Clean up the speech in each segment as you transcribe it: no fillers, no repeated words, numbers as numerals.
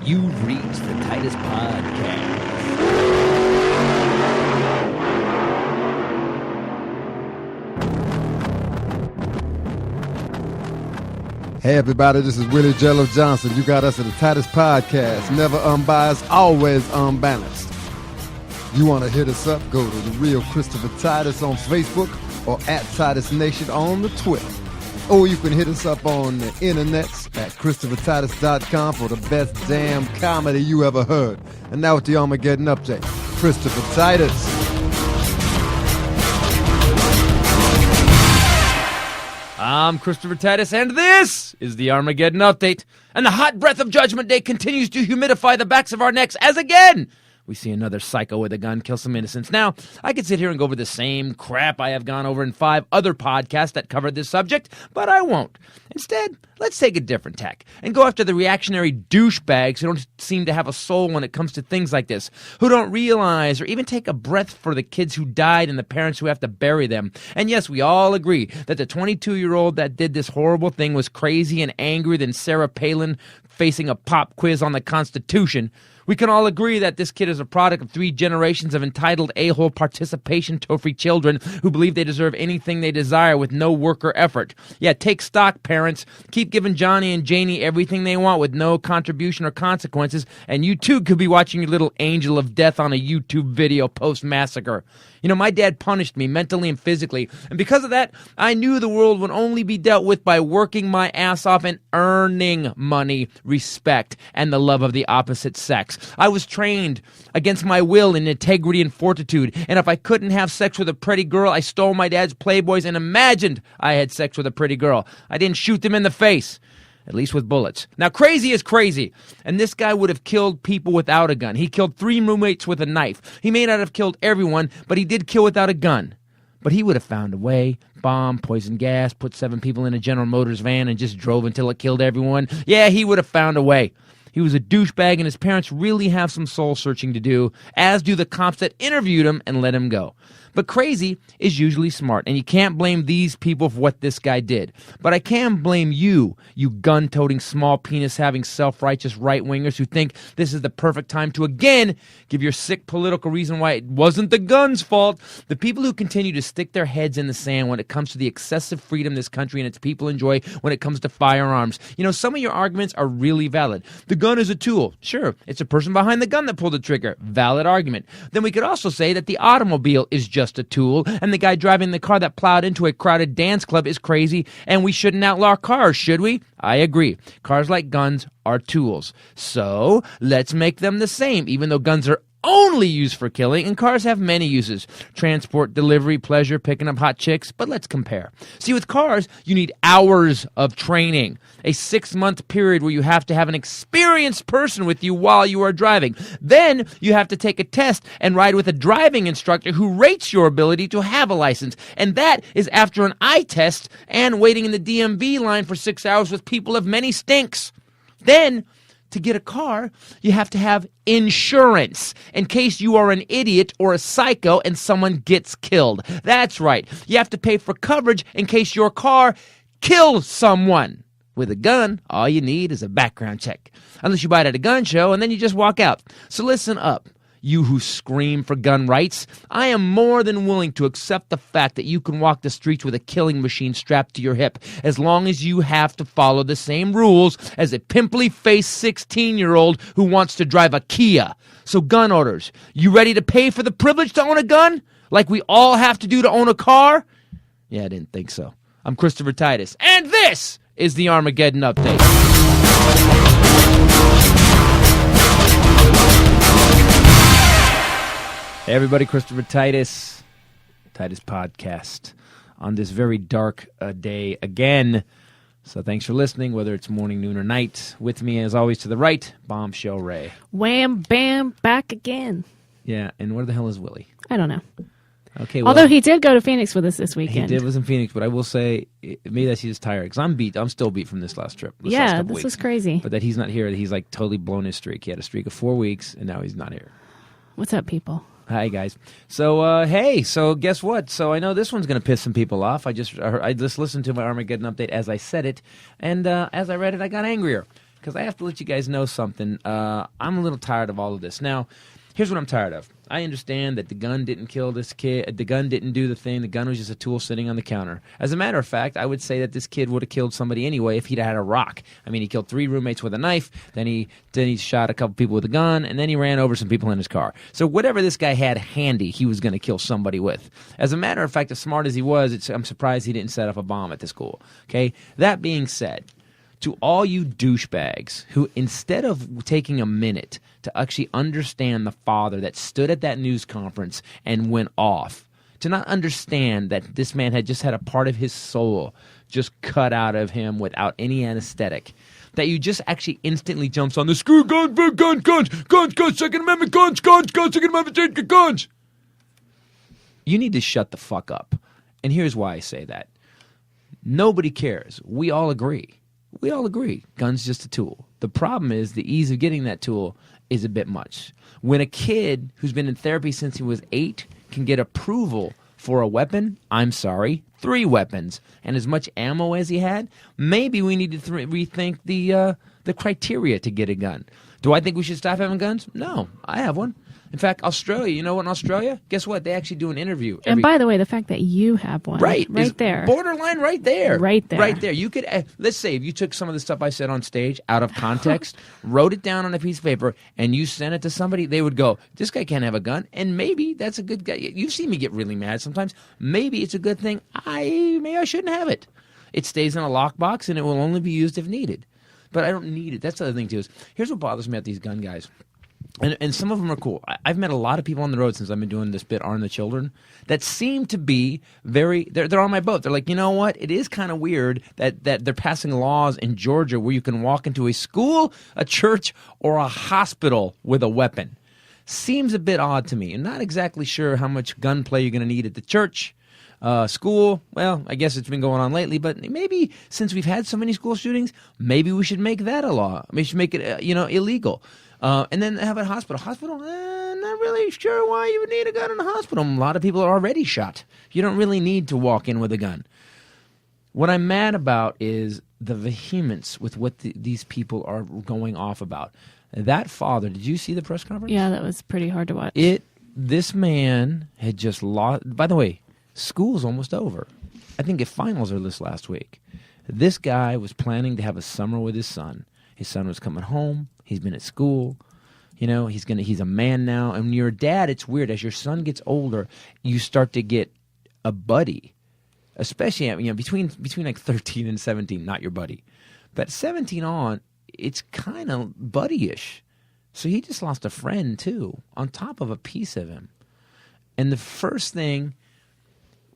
You've reached the Titus Podcast. Hey everybody, this is Willie Jello Johnson. You got us at the Titus Podcast. Never unbiased, always unbalanced. You want to hit us up? Go to The Real Christopher Titus on Facebook or at Titus Nation on the Twitter. Or you can hit us up on the internets at ChristopherTitus.com for the best damn comedy you ever heard. And now with the Armageddon Update, Christopher Titus. I'm Christopher Titus, and this is the Armageddon Update. And the hot breath of Judgment Day continues to humidify the backs of our necks as again we see another psycho with a gun kill some innocents. Now, I could sit here and go over the same crap I have gone over in 5 other podcasts that covered this subject, but I won't. Instead, let's take a different tack and go after the reactionary douchebags who don't seem to have a soul when it comes to things like this, who don't realize or even take a breath for the kids who died and the parents who have to bury them. And yes, we all agree that the 22-year-old that did this horrible thing was crazy and angrier than Sarah Palin facing a pop quiz on the Constitution. We can all agree that this kid is a product of 3 generations of entitled a-hole participation trophy children who believe they deserve anything they desire with no work or effort. Yeah, take stock, parents. Keep giving Johnny and Janie everything they want with no contribution or consequences, and you too could be watching your little angel of death on a YouTube video post-massacre. You know, my dad punished me mentally and physically, and because of that, I knew the world would only be dealt with by working my ass off and earning money, respect, and the love of the opposite sex. I was trained against my will in integrity and fortitude, and if I couldn't have sex with a pretty girl, I stole my dad's Playboys and imagined I had sex with a pretty girl. I didn't shoot them in the face. At least with bullets. Now, crazy is crazy, and this guy would have killed people without a gun. He killed 3 roommates with a knife. He may not have killed everyone, but he did kill without a gun. But he would have found a way. Bomb, poison gas, put 7 people in a General Motors van and just drove until it killed everyone. Yeah, he would have found a way. He was a douchebag, and his parents really have some soul-searching to do, as do the cops that interviewed him and let him go. But crazy is usually smart, and you can't blame these people for what this guy did. But I can blame you, you gun-toting, small-penis-having, self-righteous right-wingers who think this is the perfect time to again give your sick political reason why it wasn't the gun's fault. The people who continue to stick their heads in the sand when it comes to the excessive freedom this country and its people enjoy when it comes to firearms. You know, some of your arguments are really valid. The gun is a tool. Sure, it's a person behind the gun that pulled the trigger. Valid argument. Then we could also say that the automobile is just a tool, and the guy driving the car that plowed into a crowded dance club is crazy, and we shouldn't outlaw cars, should we? I agree. Cars, like guns, are tools. So, let's make them the same, even though guns are only used for killing, and cars have many uses. Transport, delivery, pleasure, picking up hot chicks, but let's compare. See, with cars, you need hours of training. A 6-month period where you have to have an experienced person with you while you are driving. Then, you have to take a test and ride with a driving instructor who rates your ability to have a license. And that is after an eye test and waiting in the DMV line for 6 hours with people of many stinks. Then, to get a car, you have to have insurance in case you are an idiot or a psycho and someone gets killed. That's right. You have to pay for coverage in case your car kills someone. With a gun, all you need is a background check. Unless you buy it at a gun show and then you just walk out. So listen up. You who scream for gun rights, I am more than willing to accept the fact that you can walk the streets with a killing machine strapped to your hip, as long as you have to follow the same rules as a pimply-faced 16-year-old who wants to drive a Kia. So gun owners, you ready to pay for the privilege to own a gun? Like we all have to do to own a car? Yeah, I didn't think so. I'm Christopher Titus, and this is the Armageddon Update. Hey everybody, Christopher Titus, Titus Podcast, on this very dark day again. So thanks for listening, whether it's morning, noon, or night. With me, as always, to the right, Bombshell Rae. Wham, bam, back again. Yeah, and where the hell is Willie? I don't know. Okay, well, although he did go to Phoenix with us this weekend. He did was in Phoenix, but I will say, maybe that he's tired, because I'm beat. I'm still beat from this last trip. This was crazy. But that he's not here, that he's like totally blown his streak. He had a streak of 4 weeks, and now he's not here. What's up, people? Hi, guys. So, hey, so guess what? So I know this one's going to piss some people off. I just listened to my Armageddon update as I said it, and as I read it, I got angrier. because I have to let you guys know something. I'm a little tired of all of this. Now, here's what I'm tired of. I understand that the gun didn't kill this kid. The gun didn't do the thing. The gun was just a tool sitting on the counter. As a matter of fact, I would say that this kid would have killed somebody anyway if he'd had a rock. I mean, he killed 3 roommates with a knife. Then he shot a couple people with a gun, and then he ran over some people in his car. So whatever this guy had handy, he was going to kill somebody with. As a matter of fact, as smart as he was, I'm surprised he didn't set up a bomb at the school. Okay. That being said, to all you douchebags who, instead of taking a minute to actually understand the father that stood at that news conference and went off, to not understand that this man had just had a part of his soul just cut out of him without any anesthetic, that you just actually instantly jumps on the screw guns, Second Amendment guns, Second Amendment guns. You need to shut the fuck up. And here's why I say that. Nobody cares. We all agree. We all agree. Gun's just a tool. The problem is the ease of getting that tool is a bit much. When a kid who's been in therapy since he was 8 can get approval for a weapon, I'm sorry, 3 weapons, and as much ammo as he had, maybe we need to rethink the criteria to get a gun. Do I think we should stop having guns? No, I have one. In fact, Australia, you know what, in Australia? Guess what? They actually do an interview. And by the way, the fact that you have one. Right there. Borderline right there. Right there. Right there. You could, let's say if you took some of the stuff I said on stage out of context, wrote it down on a piece of paper, and you sent it to somebody, they would go, this guy can't have a gun, and maybe that's a good guy. You've seen me get really mad sometimes. Maybe it's a good thing. Maybe I shouldn't have it. It stays in a lockbox, and it will only be used if needed. But I don't need it. That's the other thing, too. Is here's what bothers me about these gun guys. And some of them are cool. I've met a lot of people on the road since I've been doing this bit, Arm the Children, that seem to be they're on my boat. They're like, you know what? It is kind of weird that they're passing laws in Georgia where you can walk into a school, a church, or a hospital with a weapon. Seems a bit odd to me. I'm not exactly sure how much gunplay you're going to need at the church. School, well, I guess it's been going on lately, but maybe since we've had so many school shootings, maybe we should make that a law. We should make it, illegal. And then have a hospital. Hospital, not really sure why you would need a gun in a hospital. A lot of people are already shot. You don't really need to walk in with a gun. What I'm mad about is the vehemence with what these people are going off about. That father, did you see the press conference? Yeah, that was pretty hard to watch. This man had just lost. By the way, school's almost over. I think the finals are this last week. This guy was planning to have a summer with his son. His son was coming home. He's been at school. He's a man now. And when you're a dad, it's weird. As your son gets older, you start to get a buddy. Especially, between like 13 and 17, not your buddy. But 17 on, it's kind of buddy-ish. So he just lost a friend, too, on top of a piece of him. And the first thing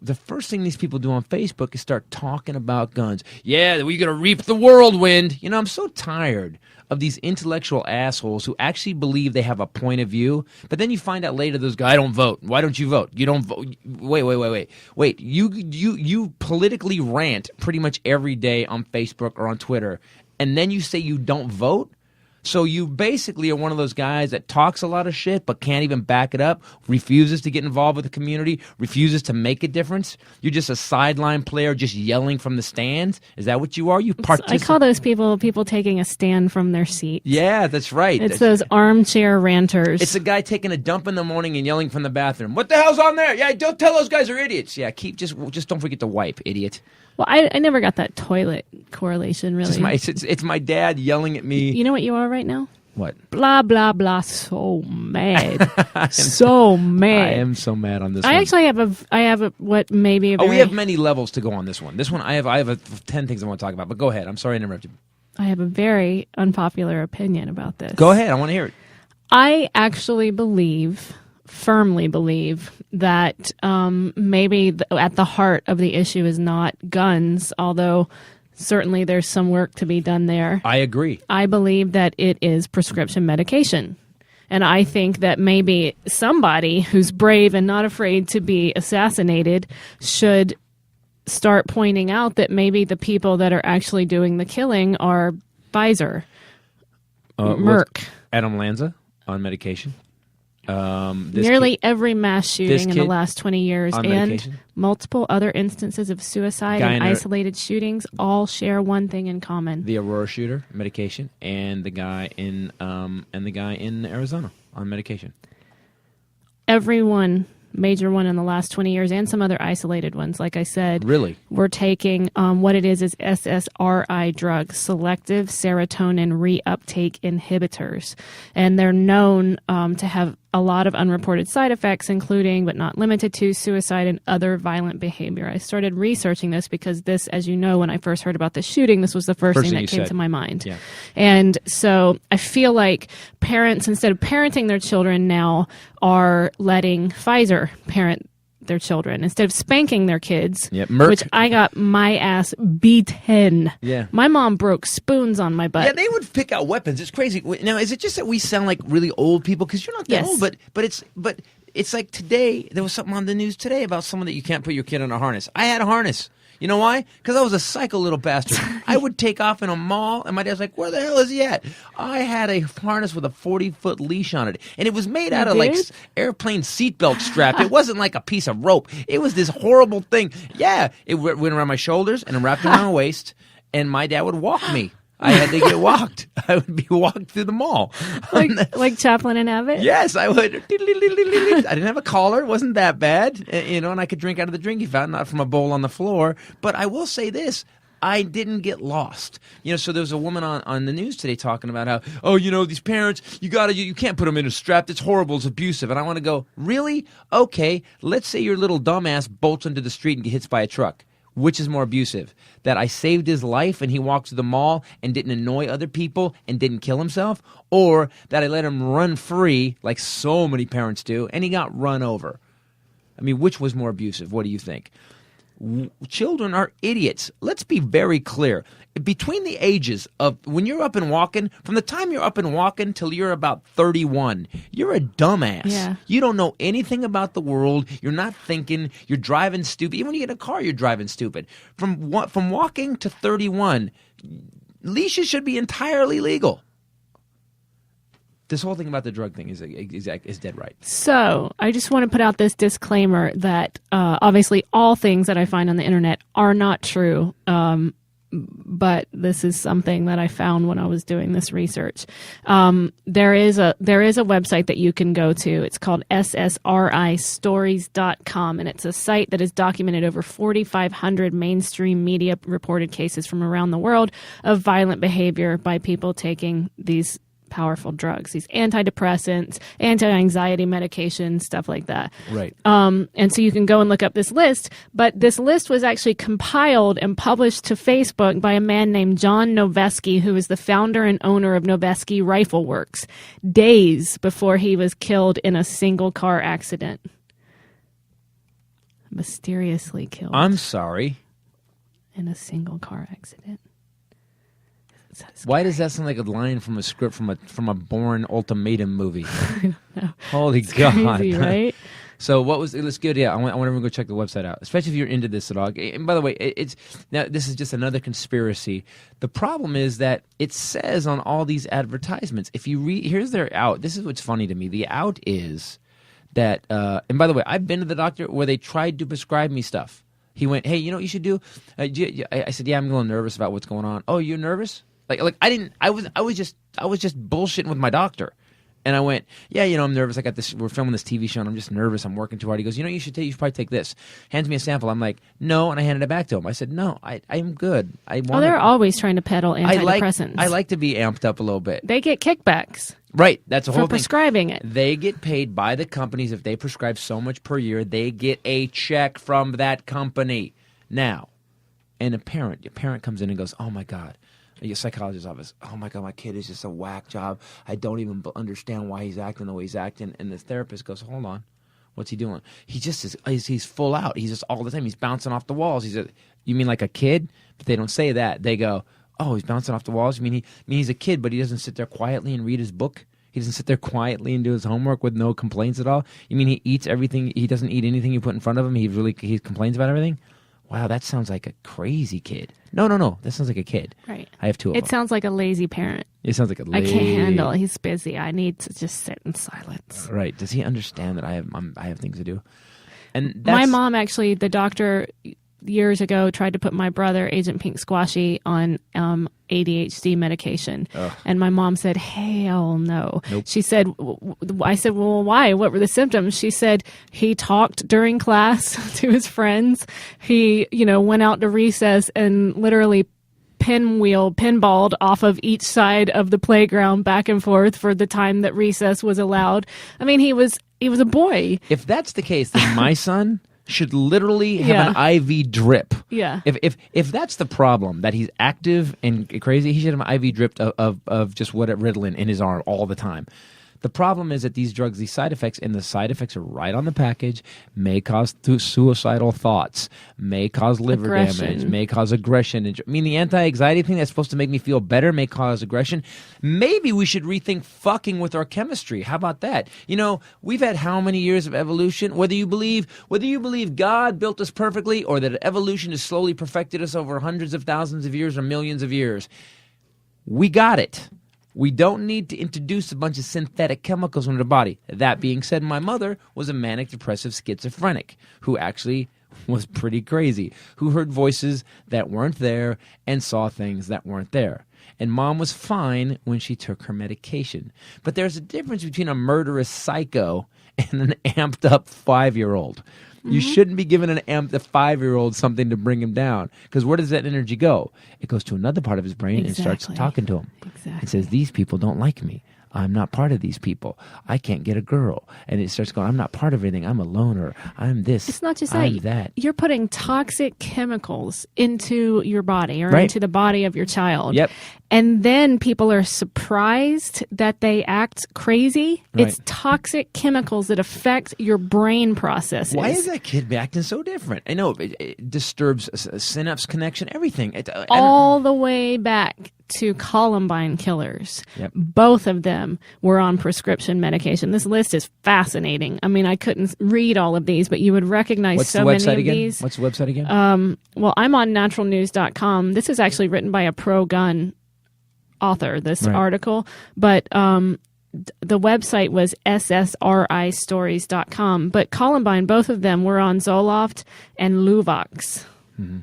these people do on Facebook is start talking about guns. Yeah, we're going to reap the whirlwind. I'm so tired of these intellectual assholes who actually believe they have a point of view, but then you find out later those guys, I don't vote. Why don't you vote? You don't vote. Wait. You politically rant pretty much every day on Facebook or on Twitter, and then you say you don't vote? So you basically are one of those guys that talks a lot of shit but can't even back it up, refuses to get involved with the community, refuses to make a difference. You're just a sideline player just yelling from the stands? Is that what you are? I call those people taking a stand from their seat. Yeah, that's right. It's those armchair ranters. It's a guy taking a dump in the morning and yelling from the bathroom. What the hell's on there? Yeah, don't tell those guys are idiots. Yeah, just don't forget to wipe, idiot. Well, I never got that toilet correlation, really. It's my dad yelling at me. You know what you are right now? What? Blah, blah, blah. So mad. So mad. I am so mad on this one. I actually have what maybe a very... we have many levels to go on this one. This one, I have 10 things I want to talk about, but go ahead. I'm sorry I interrupted you. I have a very unpopular opinion about this. Go ahead. I want to hear it. I actually firmly believe that maybe at the heart of the issue is not guns, although certainly there's some work to be done there. I agree. I believe that it is prescription medication. And I think that maybe somebody who's brave and not afraid to be assassinated should start pointing out that maybe the people that are actually doing the killing are Pfizer, Merck. Adam Lanza on medication. Nearly every mass shooting in the last 20 years on and medication? multiple other instances of suicide and isolated shootings all share one thing in common. The Aurora shooter, medication, and the guy in Arizona on medication. Everyone, major one in the last 20 years, and some other isolated ones, like I said. Really? We're taking what it is SSRI drugs, selective serotonin reuptake inhibitors. And they're known to have a lot of unreported side effects, including, but not limited to, suicide and other violent behavior. I started researching this because this, as you know, when I first heard about the shooting, this was the first thing that came to my mind. Yeah. And so I feel like parents, instead of parenting their children now, are letting Pfizer parent their children instead of spanking their kids, which I got my ass beaten. Yeah. My mom broke spoons on my butt. Yeah, they would pick out weapons. It's crazy. Now, is it just that we sound like really old people? Because you're not that old, but it's like today, there was something on the news today about someone that you can't put your kid on a harness. I had a harness. You know why? Because I was a psycho little bastard. I would take off in a mall, and my dad's like, where the hell is he at? I had a harness with a 40-foot leash on it, and it was made out of, like, airplane seatbelt strap. It wasn't like a piece of rope. It was this horrible thing. Yeah, it went around my shoulders and wrapped around my waist, and my dad would walk me. I had to get walked. I would be walked through the mall. Like Chaplin and Abbott? Yes, I would. I didn't have a collar. It wasn't that bad. And I could drink out of the drinking fountain, not from a bowl on the floor. But I will say this. I didn't get lost. So there was a woman on the news today talking about how, these parents, you can't put them in a strap. It's horrible. It's abusive. And I want to go, really? Okay, let's say your little dumbass bolts into the street and gets hit by a truck. Which is more abusive? That I saved his life and he walked to the mall and didn't annoy other people and didn't kill himself? Or that I let him run free like so many parents do and he got run over? I mean, which was more abusive? What do you think? Children are idiots. Let's be very clear. Between the ages of when you're up and walking, from the time you're up and walking till you're about 31, you're a dumbass. Yeah. You don't know anything about the world. You're not thinking. You're driving stupid. Even when you get in a car, you're driving stupid. From walking to 31, leashes should be entirely legal. This whole thing about the drug thing is dead right. So I just want to put out this disclaimer that obviously all things that I find on the internet are not true. But this is something that I found when I was doing this research. There is a website that you can go to. It's called ssristories.com, and it's a site that has documented over 4,500 mainstream media reported cases from around the world of violent behavior by people taking these powerful drugs, these antidepressants, anti-anxiety medications, stuff like that. Right. And so you can go and look up this list, but this list was actually compiled and published to Facebook by a man named John Noveski, who is the founder and owner of Noveski Rifle Works, days before he was killed in a single car accident. Mysteriously killed. I'm sorry. In a single car accident. Why does that sound like a line from a script from a Bourne Ultimatum movie? I don't know. Holy it's God! Crazy, right? So what was? Let's go. Yeah, I want everyone to go check the website out, especially if you're into this at all. And by the way, now this is just another conspiracy. The problem is that it says on all these advertisements. If you read, here's their out. This is what's funny to me. The out is that. And by the way, I've been to the doctor where they tried to prescribe me stuff. He went, "Hey, you know what you should do?" I said, "Yeah, I'm a little nervous about what's going on." "Oh, you're nervous?" Like I was just bullshitting with my doctor. And I went, "Yeah, I'm nervous. I got this, we're filming this TV show and I'm just nervous. I'm working too hard." He goes, you should probably take this." Hands me a sample. I'm like, "No." And I handed it back to him. I said, "No, I'm good. They're always trying to peddle antidepressants. I like to be amped up a little bit. They get kickbacks. Right. That's the whole for thing. prescribing it. They get paid by the companies. If they prescribe so much per year, they get a check from that company. Now, and your parent comes in and goes, "Oh my God." Your psychologist's office, "Oh my God, my kid is just a whack job. I don't even understand why he's acting the way he's acting." And the therapist goes, "Hold on, what's he doing?" He just is, he's full out. He's just all the time. He's bouncing off the walls. You mean like a kid? But they don't say that. They go, "Oh, he's bouncing off the walls." You mean he's a kid, but he doesn't sit there quietly and read his book? He doesn't sit there quietly and do his homework with no complaints at all? You mean he eats everything? He doesn't eat anything you put in front of him? He complains about everything? Wow, that sounds like a crazy kid. No. That sounds like a kid. Right. I have two of them. It sounds like a lazy parent. It sounds like a I lazy... can't handle it. He's busy. I need to just sit in silence. Right. Does he understand that I have things to do? And My mom, actually, the doctor years ago tried to put my brother, Agent Pink Squashy, on ADHD medication. Ugh. And my mom said, hell no. Nope. She said, I said, well, why? What were the symptoms? She said, he talked during class to his friends. He, went out to recess and literally pinballed off of each side of the playground back and forth for the time that recess was allowed. I mean, he was a boy. If that's the case, then my son should literally have an IV drip. Yeah. If that's the problem, that he's active and crazy, he should have an IV drip of just Ritalin in his arm all the time. The problem is that these drugs, these side effects, and the side effects are right on the package, may cause suicidal thoughts, may cause liver damage, may cause aggression. I mean, the anti-anxiety thing that's supposed to make me feel better may cause aggression. Maybe we should rethink fucking with our chemistry. How about that? We've had how many years of evolution? Whether you believe God built us perfectly or that evolution has slowly perfected us over hundreds of thousands of years or millions of years, we got it. We don't need to introduce a bunch of synthetic chemicals into the body. That being said, my mother was a manic depressive schizophrenic who actually was pretty crazy, who heard voices that weren't there and saw things that weren't there. And mom was fine when she took her medication. But there's a difference between a murderous psycho and an amped up 5-year-old. You shouldn't be giving an amped 5-year-old something to bring him down. Because where does that energy go? It goes to another part of his brain and starts talking to him. Exactly. It says, these people don't like me. I'm not part of these people. I can't get a girl. And it starts going, I'm not part of anything. I'm a loner. I'm this. It's not just I'm that. You're putting toxic chemicals into your body or Right. into the body of your child. Yep. And then people are surprised that they act crazy. Right. It's toxic chemicals that affect your brain processes. Why is that kid acting so different? I know it disturbs a synapse connection, everything. All the way back to Columbine killers. Yep. Both of them were on prescription medication. This list is fascinating. I mean, I couldn't read all of these, but you would recognize What's so the many website of again? these. What's the website again? Well, I'm on naturalnews.com. This is actually written by a pro-gun author, this Right. article, but the website was ssristories.com. But Columbine, both of them were on Zoloft and Luvox. Mm-hmm.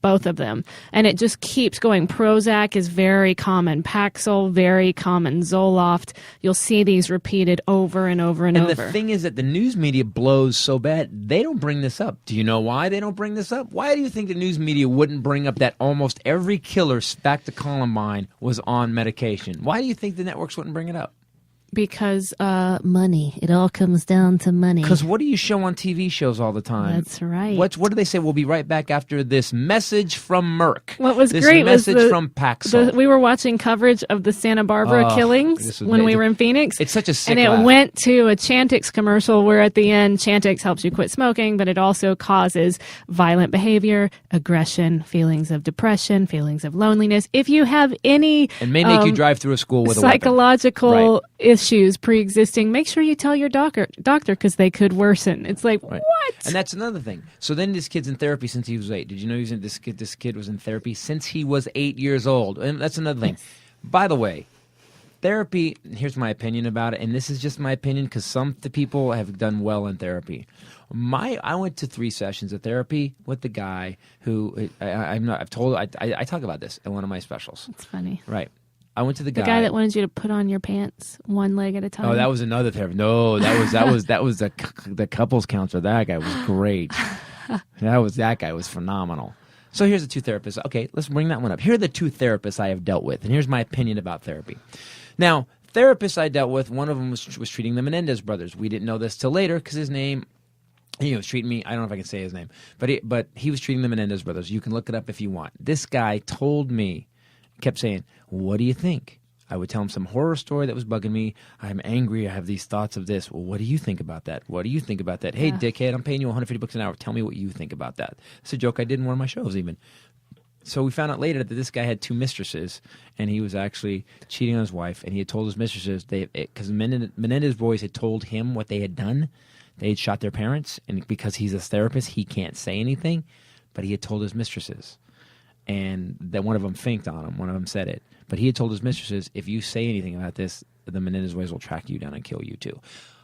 Both of them. And it just keeps going. Prozac is very common. Paxil, very common. Zoloft. You'll see these repeated over and over and over. And the thing is that the news media blows so bad, they don't bring this up. Do you know why they don't bring this up? Why do you think the news media wouldn't bring up that almost every killer back to Columbine was on medication? Why do you think the networks wouldn't bring it up? Because money. It all comes down to money. Because what do you show on TV shows all the time? That's right. What do they say? We'll be right back after this message from Merck. What was this great was message from Paxil. we were watching coverage of the Santa Barbara killings when we were in Phoenix. It's such a sick And it laugh. went to a Chantix commercial where at the end, Chantix helps you quit smoking, but it also causes violent behavior, aggression, feelings of depression, feelings of loneliness. If you have any and may make you drive through a school with a weapon. psychological issues pre-existing, make sure you tell your doctor because they could worsen. It's like, Right. what? And that's another thing. So then this kid's in therapy since he was 8. Did you know this kid was in therapy since he was 8 years old? And that's another thing. By the way, therapy, here's my opinion about it, and this is just my opinion because some people have done well in therapy. I went to 3 sessions of therapy with the guy who I talk about this in one of my specials. It's funny. Right. I went to the guy that wanted you to put on your pants one leg at a time. Oh, that was another therapy. No, that was the couples counselor. That guy was great. That guy was phenomenal. So here's the 2 therapists. Okay, let's bring that one up. Here are the 2 therapists I have dealt with, and here's my opinion about therapy. Now, therapists I dealt with, one of them was treating the Menendez brothers. We didn't know this till later because his name. He was treating me. I don't know if I can say his name, but he was treating the Menendez brothers. You can look it up if you want. This guy told me. Kept saying, what do you think? I would tell him some horror story that was bugging me. I'm angry. I have these thoughts of this. Well, what do you think about that? What do you think about that? Hey, dickhead, I'm paying you $150 an hour. Tell me what you think about that. It's a joke I did in one of my shows even. So we found out later that this guy had 2 mistresses, and he was actually cheating on his wife, and he had told his mistresses, because Menendez boys had told him what they had done. They had shot their parents, and because he's a therapist, he can't say anything. but he had told his mistresses. And then one of them finked on him. One of them said it. But he had told his mistresses, if you say anything about this, the Menendez will track you down and kill you too.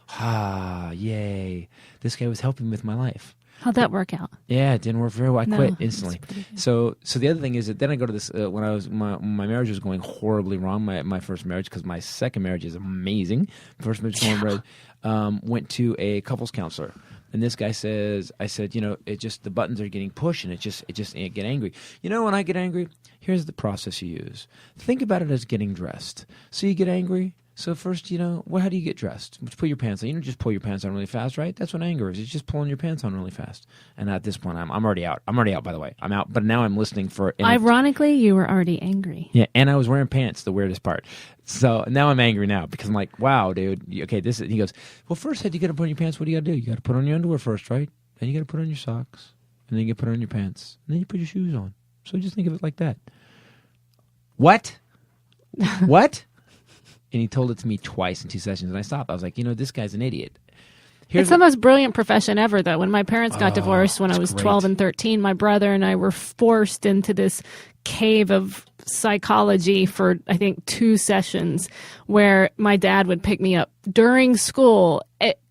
Ah, yay. This guy was helping me with my life. How'd that work out? Yeah, it didn't work very well. I No, quit that's instantly. pretty good. So the other thing is that then I go to this when I was my marriage was going horribly wrong. My first marriage, because my second marriage is amazing. First marriage, went to a couples counselor, and this guy says, I said, it just the buttons are getting pushed, and it just get angry. When I get angry, here's the process you use. Think about it as getting dressed. So you get angry. So first, how do you get dressed? Put your pants on. You don't just pull your pants on really fast, right? That's what anger is. It's just pulling your pants on really fast. And at this point, I'm already out. I'm already out, by the way. I'm out. But now I'm listening for... Ironically, you were already angry. Yeah, and I was wearing pants, the weirdest part. So now I'm angry now because I'm like, wow, dude. Okay, this is... He goes, well, first, you got to put on your pants. What do you got to do? You got to put on your underwear first, right? Then you got to put on your socks. And then you got to put on your pants. And then you put your shoes on. So just think of it like that. What? What? And he told it to me twice in 2 sessions, and I stopped. I was like, this guy's an idiot. It's the most brilliant profession ever, though. When my parents got divorced when I was 12 and 13, my brother and I were forced into this cave of psychology for, I think, 2 sessions where my dad would pick me up during school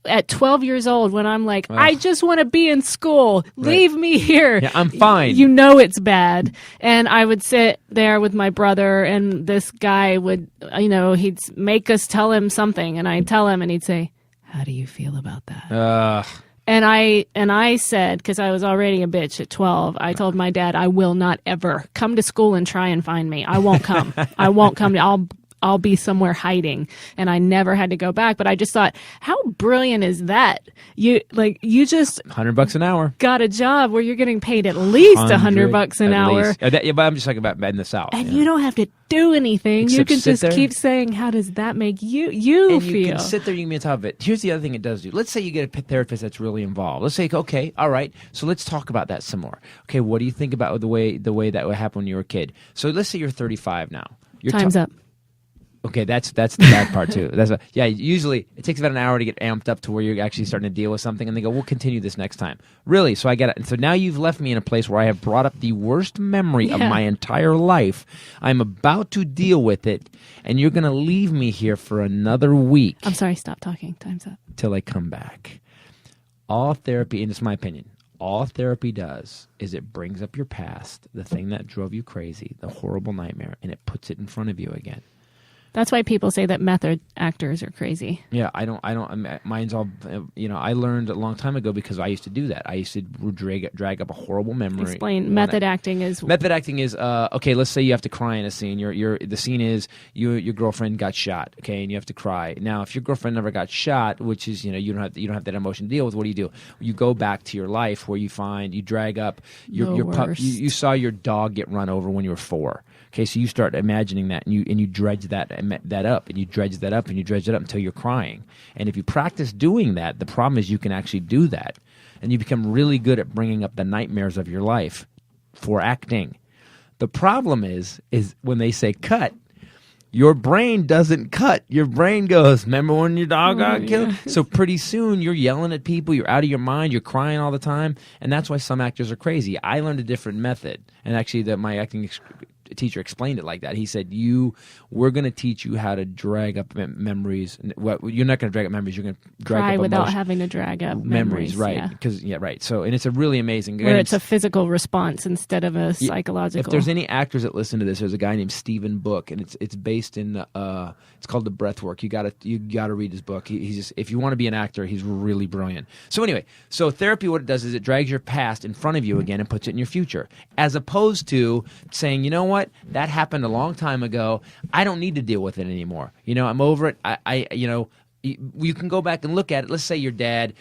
at 12 years old when I'm like, I just want to be in school. Leave me here. Yeah, I'm fine. It's bad. And I would sit there with my brother, and this guy would, he'd make us tell him something, and I'd tell him, and he'd say, how do you feel about that? And I said, because I was already a bitch at 12, I told my dad, I will not ever come to school and try and find me. I won't come. I won't come. I'll be somewhere hiding. And I never had to go back. But I just thought, how brilliant is that? You just $100 an hour. got a job where you're getting paid at least $100 an hour. But I'm just talking about in the South. And you don't have to do anything. Except you can sit just there. keep saying, how does that make you And feel? you can sit there, you can be on top of it. Here's the other thing it does do. Let's say you get a therapist that's really involved. Let's say, okay, all right, so let's talk about that some more. Okay, what do you think about the way that would happen when you were a kid? So let's say you're 35 now. Time's up. Okay, that's the bad part too. Usually it takes about an hour to get amped up to where you're actually starting to deal with something, and they go, we'll continue this next time. Really? So I get it. And so now you've left me in a place where I have brought up the worst memory of my entire life. I'm about to deal with it, and you're going to leave me here for another week. I'm sorry, stop talking. Time's up. Till I come back. All therapy, and it's my opinion, all therapy does is it brings up your past, the thing that drove you crazy, the horrible nightmare, and it puts it in front of you again. That's why people say that method actors are crazy. Yeah, mine's all, I learned a long time ago because I used to do that. I used to drag up a horrible memory. Explain. Method acting is, okay, let's say you have to cry in a scene. The scene is your girlfriend got shot, okay, and you have to cry. Now, if your girlfriend never got shot, which is, you don't have that emotion to deal with, what do? You go back to your life where you drag up your pup. You saw your dog get run over when you were 4. Okay, so you start imagining that, and you dredge that up, and you dredge that up, and you dredge it up until you're crying. And if you practice doing that, the problem is you can actually do that, and you become really good at bringing up the nightmares of your life for acting. The problem is when they say cut, your brain doesn't cut. Your brain goes, remember when your dog got killed? So pretty soon you're yelling at people, you're out of your mind, you're crying all the time, and that's why some actors are crazy. I learned a different method, and actually my acting teacher explained it like that. He said, we're going to teach you how to drag up memories. Well, you're not going to drag up memories. You're going to drag cry up without having to drag up memories. Right? Because right. So, and it's a really amazing. Where it's a physical response instead of a psychological. If there's any actors that listen to this, there's a guy named Stephen Book, and it's based in. It's called The Breathwork. You gotta read his book. He's just, if you want to be an actor, he's really brilliant. So anyway, therapy, what it does is it drags your past in front of you again and puts it in your future, as opposed to saying, you know what, that happened a long time ago. I don't need to deal with it anymore. I'm over it. You can go back and look at it. Let's say your dad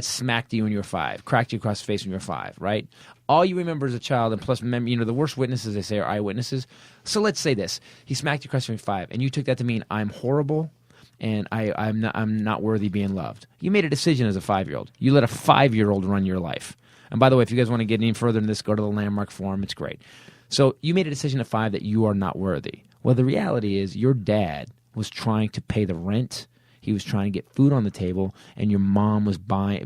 smacked you when you were 5, cracked you across the face when you were 5, right? All you remember as a child, and plus, remember, the worst witnesses, they say, are eyewitnesses. So let's say this. He smacked you across the face when you were 5, and you took that to mean, I'm horrible, and I'm not worthy being loved. You made a decision as a 5-year-old. You let a 5-year-old run your life. And by the way, if you guys want to get any further in this, go to the Landmark Forum. It's great. So you made a decision at 5 that you are not worthy. Well, the reality is your dad was trying to pay the rent. He was trying to get food on the table, and your mom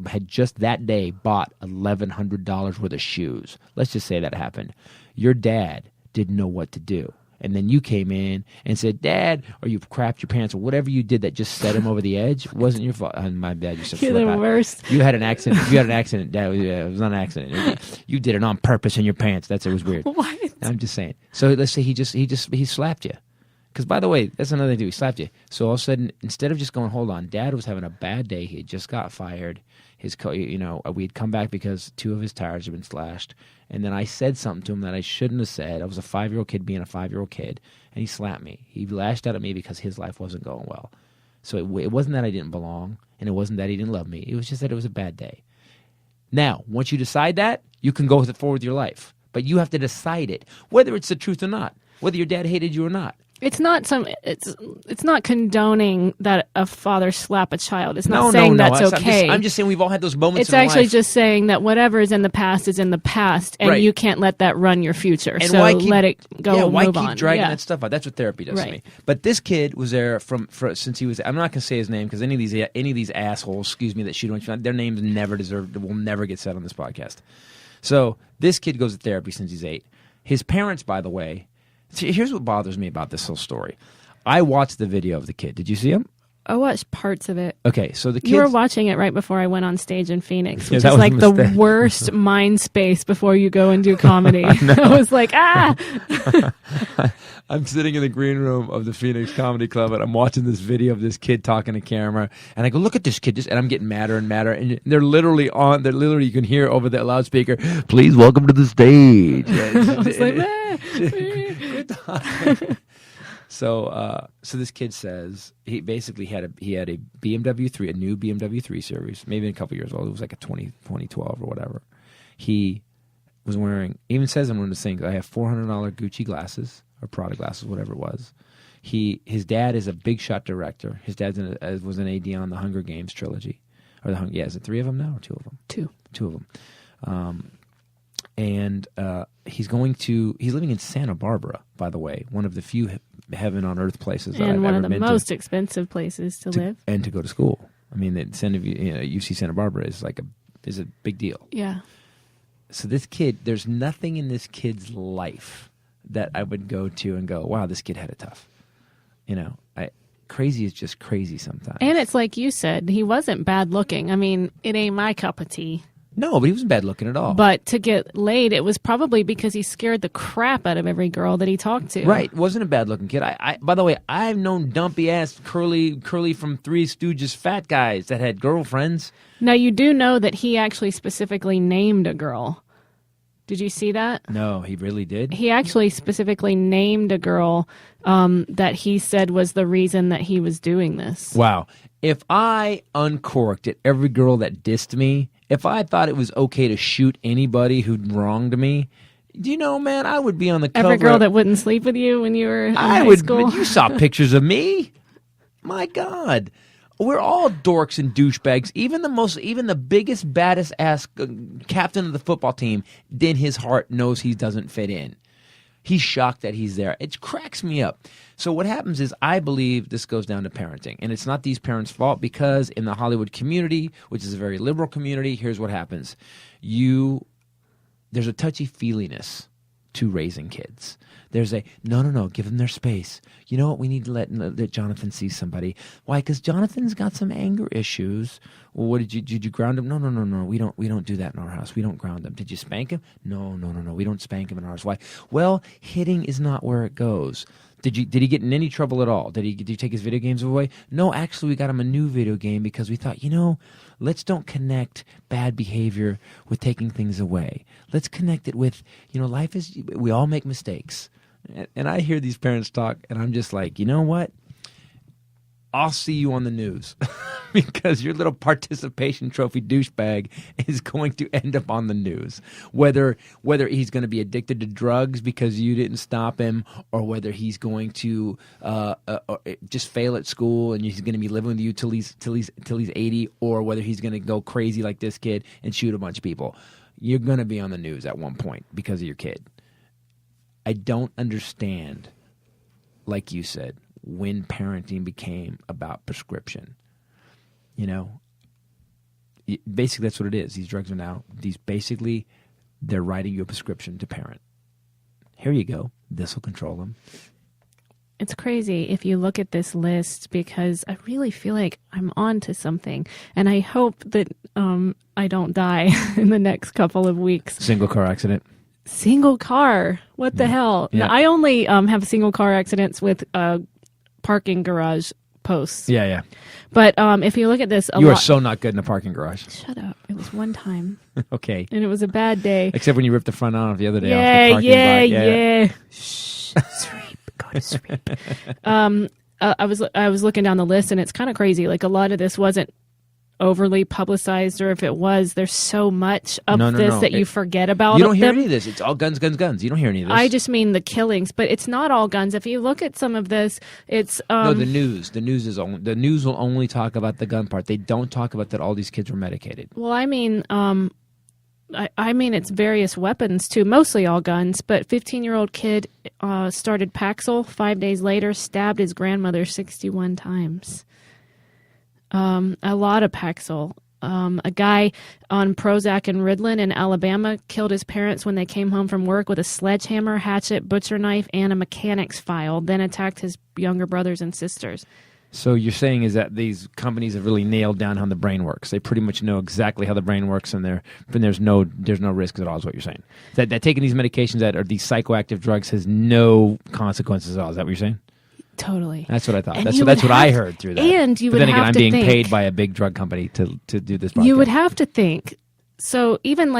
had just that day bought $1,100 worth of shoes. Let's just say that happened. Your dad didn't know what to do. And then you came in and said, Dad, or you crapped your pants, or whatever you did that just set him over the edge. It wasn't your fault. My bad. You said You're the worst. You had an accident. You had an accident. Dad, it was not an accident. You did it on purpose in your pants. It was weird. What? I'm just saying. So let's say he slapped you. Because, by the way, that's another thing. He slapped you. So all of a sudden, instead of just going, hold on, Dad was having a bad day. He had just got fired. We'd come back because 2 of his tires had been slashed. And then I said something to him that I shouldn't have said. I was a 5-year-old kid being a 5-year-old kid. And he slapped me. He lashed out at me because his life wasn't going well. So it wasn't that I didn't belong. And it wasn't that he didn't love me. It was just that it was a bad day. Now, once you decide that, you can go forward with your life. But you have to decide it, whether it's the truth or not, whether your dad hated you or not. It's not condoning that a father slap a child. It's not saying that's okay. I'm just saying we've all had those moments It's in actually life. just saying that whatever is in the past is in the past, and Right. you can't let that run your future. And so let it go. Yeah, why move keep on. dragging Yeah. that stuff out? That's what therapy does to Right. me. But this kid was there since he was. I'm not going to say his name because any of these assholes, excuse me, that shoot on their names will never get said on this podcast. So this kid goes to therapy since he's 8. His parents, by the way, here's what bothers me about this whole story. I watched the video of the kid. Did you see him? I watched parts of it. Okay, so the kid. You were watching it right before I went on stage in Phoenix, Yeah, which that is was like a the mistake. worst mind space before you go and do comedy. I was like, I'm sitting in the green room of the Phoenix Comedy Club, and I'm watching this video of this kid talking to camera, and I go, look at this kid, and I'm getting madder and madder, and they're literally you can hear over the loudspeaker, please welcome to the stage. I was like, So this kid says he basically had a BMW 3, a new BMW 3 Series, maybe a couple years old. It was like a 2012 or whatever. He was wearing, even says I'm one of the things, I have $400 Gucci glasses or Prada glasses, whatever it was. His dad is a big shot director. His dad was an AD on the Hunger Games trilogy, is it 3 of them now or 2 of them? 2 of them. And he's living in Santa Barbara, by the way, one of the few heaven on earth places that I've ever been to. And one of the most expensive places to live. And to go to school. I mean, UC Santa Barbara is a big deal. Yeah. So this kid, there's nothing in this kid's life that I would go to and go, wow, this kid had it tough. Crazy is just crazy sometimes. And it's like you said, he wasn't bad looking. I mean, it ain't my cup of tea. No, but he wasn't bad looking at all. But to get laid, it was probably because he scared the crap out of every girl that he talked to. Right, wasn't a bad looking kid. By the way, I've known dumpy ass curly from Three Stooges fat guys that had girlfriends. Now you do know that he actually specifically named a girl. Did you see that? No, he really did. He actually specifically named a girl that he said was the reason that he was doing this. Wow. If I uncorked at every girl that dissed me, if I thought it was okay to shoot anybody who'd wronged me, do you know, man, I would be on the cover. Every girl that wouldn't sleep with you when you were in high school. You saw pictures of me. My God. We're all dorks and douchebags. Even the biggest, baddest ass captain of the football team, in his heart knows he doesn't fit in. He's shocked that he's there. It cracks me up. So what happens is I believe this goes down to parenting. And it's not these parents' fault because in the Hollywood community, which is a very liberal community, here's what happens. There's a touchy-feeliness to raising kids. There's no, give them their space. You know what? We need to let Jonathan see somebody. Why? Because Jonathan's got some anger issues. Well, what did you ground him? No. We don't do that in our house. We don't ground him. Did you spank him? No. We don't spank him in ours. Why? Well, hitting is not where it goes. Did he get in any trouble at all? Did you take his video games away? No, actually, we got him a new video game because we thought, let's don't connect bad behavior with taking things away. Let's connect it with, life is, we all make mistakes. And I hear these parents talk, and I'm just like, you know what? I'll see you on the news because your little participation trophy douchebag is going to end up on the news. Whether he's going to be addicted to drugs because you didn't stop him, or whether he's going to just fail at school and he's going to be living with you till he's 80, or whether he's going to go crazy like this kid and shoot a bunch of people. You're going to be on the news at one point because of your kid. I don't understand, like you said, when parenting became about prescription. basically that's what it is. These drugs are now, they're writing you a prescription to parent. Here you go. This will control them. It's crazy if you look at this list, because I really feel like I'm on to something. And I hope that I don't die in the next couple of weeks. Single car accident. Single car. What the hell? Yeah. I only have single car accidents with parking garage posts. Yeah. But if you look at this, You are so not good in a parking garage. Shut up. It was one time. Okay. And it was a bad day. Except when you ripped the front off the other day off the parking lot. Yeah. Shh. Sleep. Go to sleep. I was looking down the list, and it's kind of crazy. Like, a lot of this wasn't overly publicized, or if it was, there's so much of this that you forget about. You don't hear them. any of this. It's all guns. You don't hear any of this. I just mean the killings, but it's not all guns. If you look at some of this, it's no, the news. The news will only talk about the gun part. They don't talk about that all these kids were medicated. Well, I mean, I mean, it's various weapons too, mostly all guns. But 15-year-old kid started Paxil. 5 days later, stabbed his grandmother 61 times. A lot of Paxil. A guy on Prozac and Ritalin in Alabama killed his parents when they came home from work with a sledgehammer, hatchet, butcher knife, and a mechanic's file, then attacked his younger brothers and sisters. So you're saying is that these companies have really nailed down how the brain works. They pretty much know exactly how the brain works, and there's no risk at all, is what you're saying. That taking these medications that are these psychoactive drugs has no consequences at all. Is that what you're saying? Totally. That's what I thought. And That's what I heard through that. And you but would then again, have I'm to being think, paid by a big drug company to do this podcast. You would have to think. So even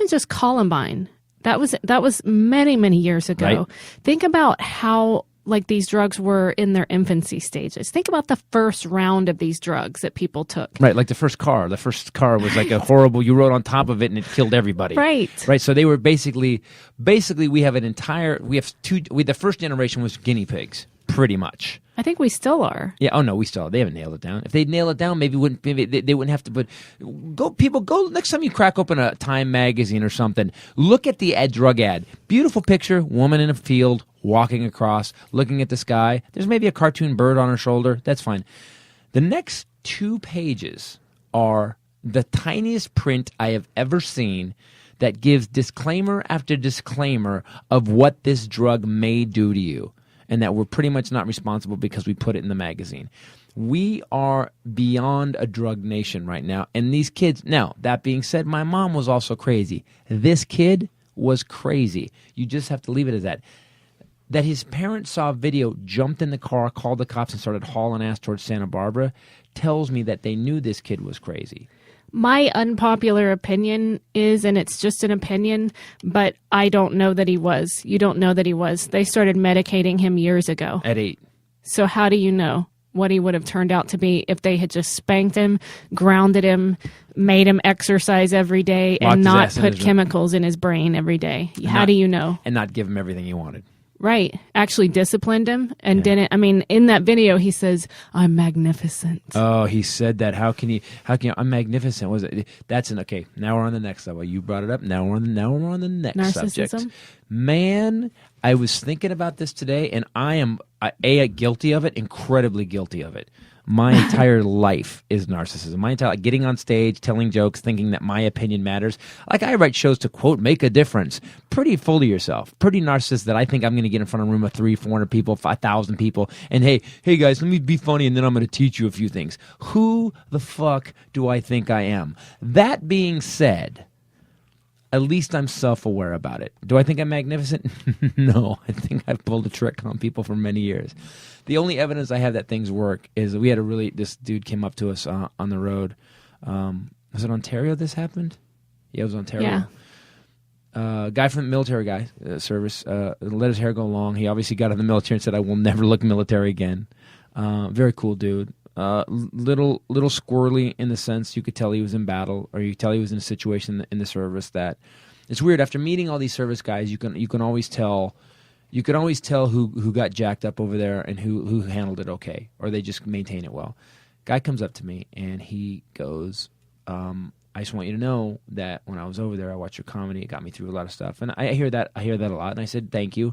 just Columbine, that was many, many years ago. Right. Think about how these drugs were in their infancy stages. Think about the first round of these drugs that people took. Right, like the first car. The first car was like a horrible, you rode on top of it and it killed everybody. Right. So they were basically we have the first generation was guinea pigs, pretty much. I think we still are. Yeah. Oh no, they haven't nailed it down. If they'd nail it down, maybe they wouldn't have to. But go next time you crack open a Time magazine or something. Look at the drug ad. Beautiful picture, woman in a field walking across, looking at the sky. There's maybe a cartoon bird on her shoulder. That's fine. The next 2 pages are the tiniest print I have ever seen that gives disclaimer after disclaimer of what this drug may do to you. And that we're pretty much not responsible because we put it in the magazine. We are beyond a drug nation right now. And these kids, now, that being said, my mom was also crazy. This kid was crazy. You just have to leave it as that. That his parents saw a video, jumped in the car, called the cops, and started hauling ass towards Santa Barbara tells me that they knew this kid was crazy. My unpopular opinion is, and it's just an opinion, but I don't know that he was. You don't know that he was. They started medicating him years ago. At 8. So how do you know what he would have turned out to be if they had just spanked him, grounded him, made him exercise every day, and not put chemicals in his brain every day? How do you know? And not give him everything he wanted. Right. Actually disciplined him and didn't. I mean, in that video, he says, "I'm magnificent." Oh, he said that. How can you, I'm magnificent. Was it? Okay. Now we're on the next level. You brought it up. Now we're on the next subject. Man, I was thinking about this today, and I am guilty of it, incredibly guilty of it. My entire life is narcissism. My entire getting on stage, telling jokes, thinking that my opinion matters. Like I write shows to quote, make a difference. Pretty full of yourself. Pretty narcissist that I think I'm going to get in front of a room of 300-400 people, 5,000 people, and hey guys, let me be funny, and then I'm going to teach you a few things. Who the fuck do I think I am? That being said, at least I'm self-aware about it. Do I think I'm magnificent? No. I think I've pulled a trick on people for many years. The only evidence I have that things work is we had this dude came up to us on the road. Was it Ontario this happened? Yeah, it was Ontario. Yeah. Guy from the military service let his hair go long. He obviously got out of the military and said, "I will never look military again." Very cool dude. Little squirrely in the sense you could tell he was in battle, or you could tell he was in a situation in the service that it's weird. After meeting all these service guys, you can always tell. You can always tell who got jacked up over there and who handled it okay, or they just maintain it well. Guy comes up to me and he goes, "I just want you to know that when I was over there, I watched your comedy. It got me through a lot of stuff." And I hear that a lot. And I said, "Thank you."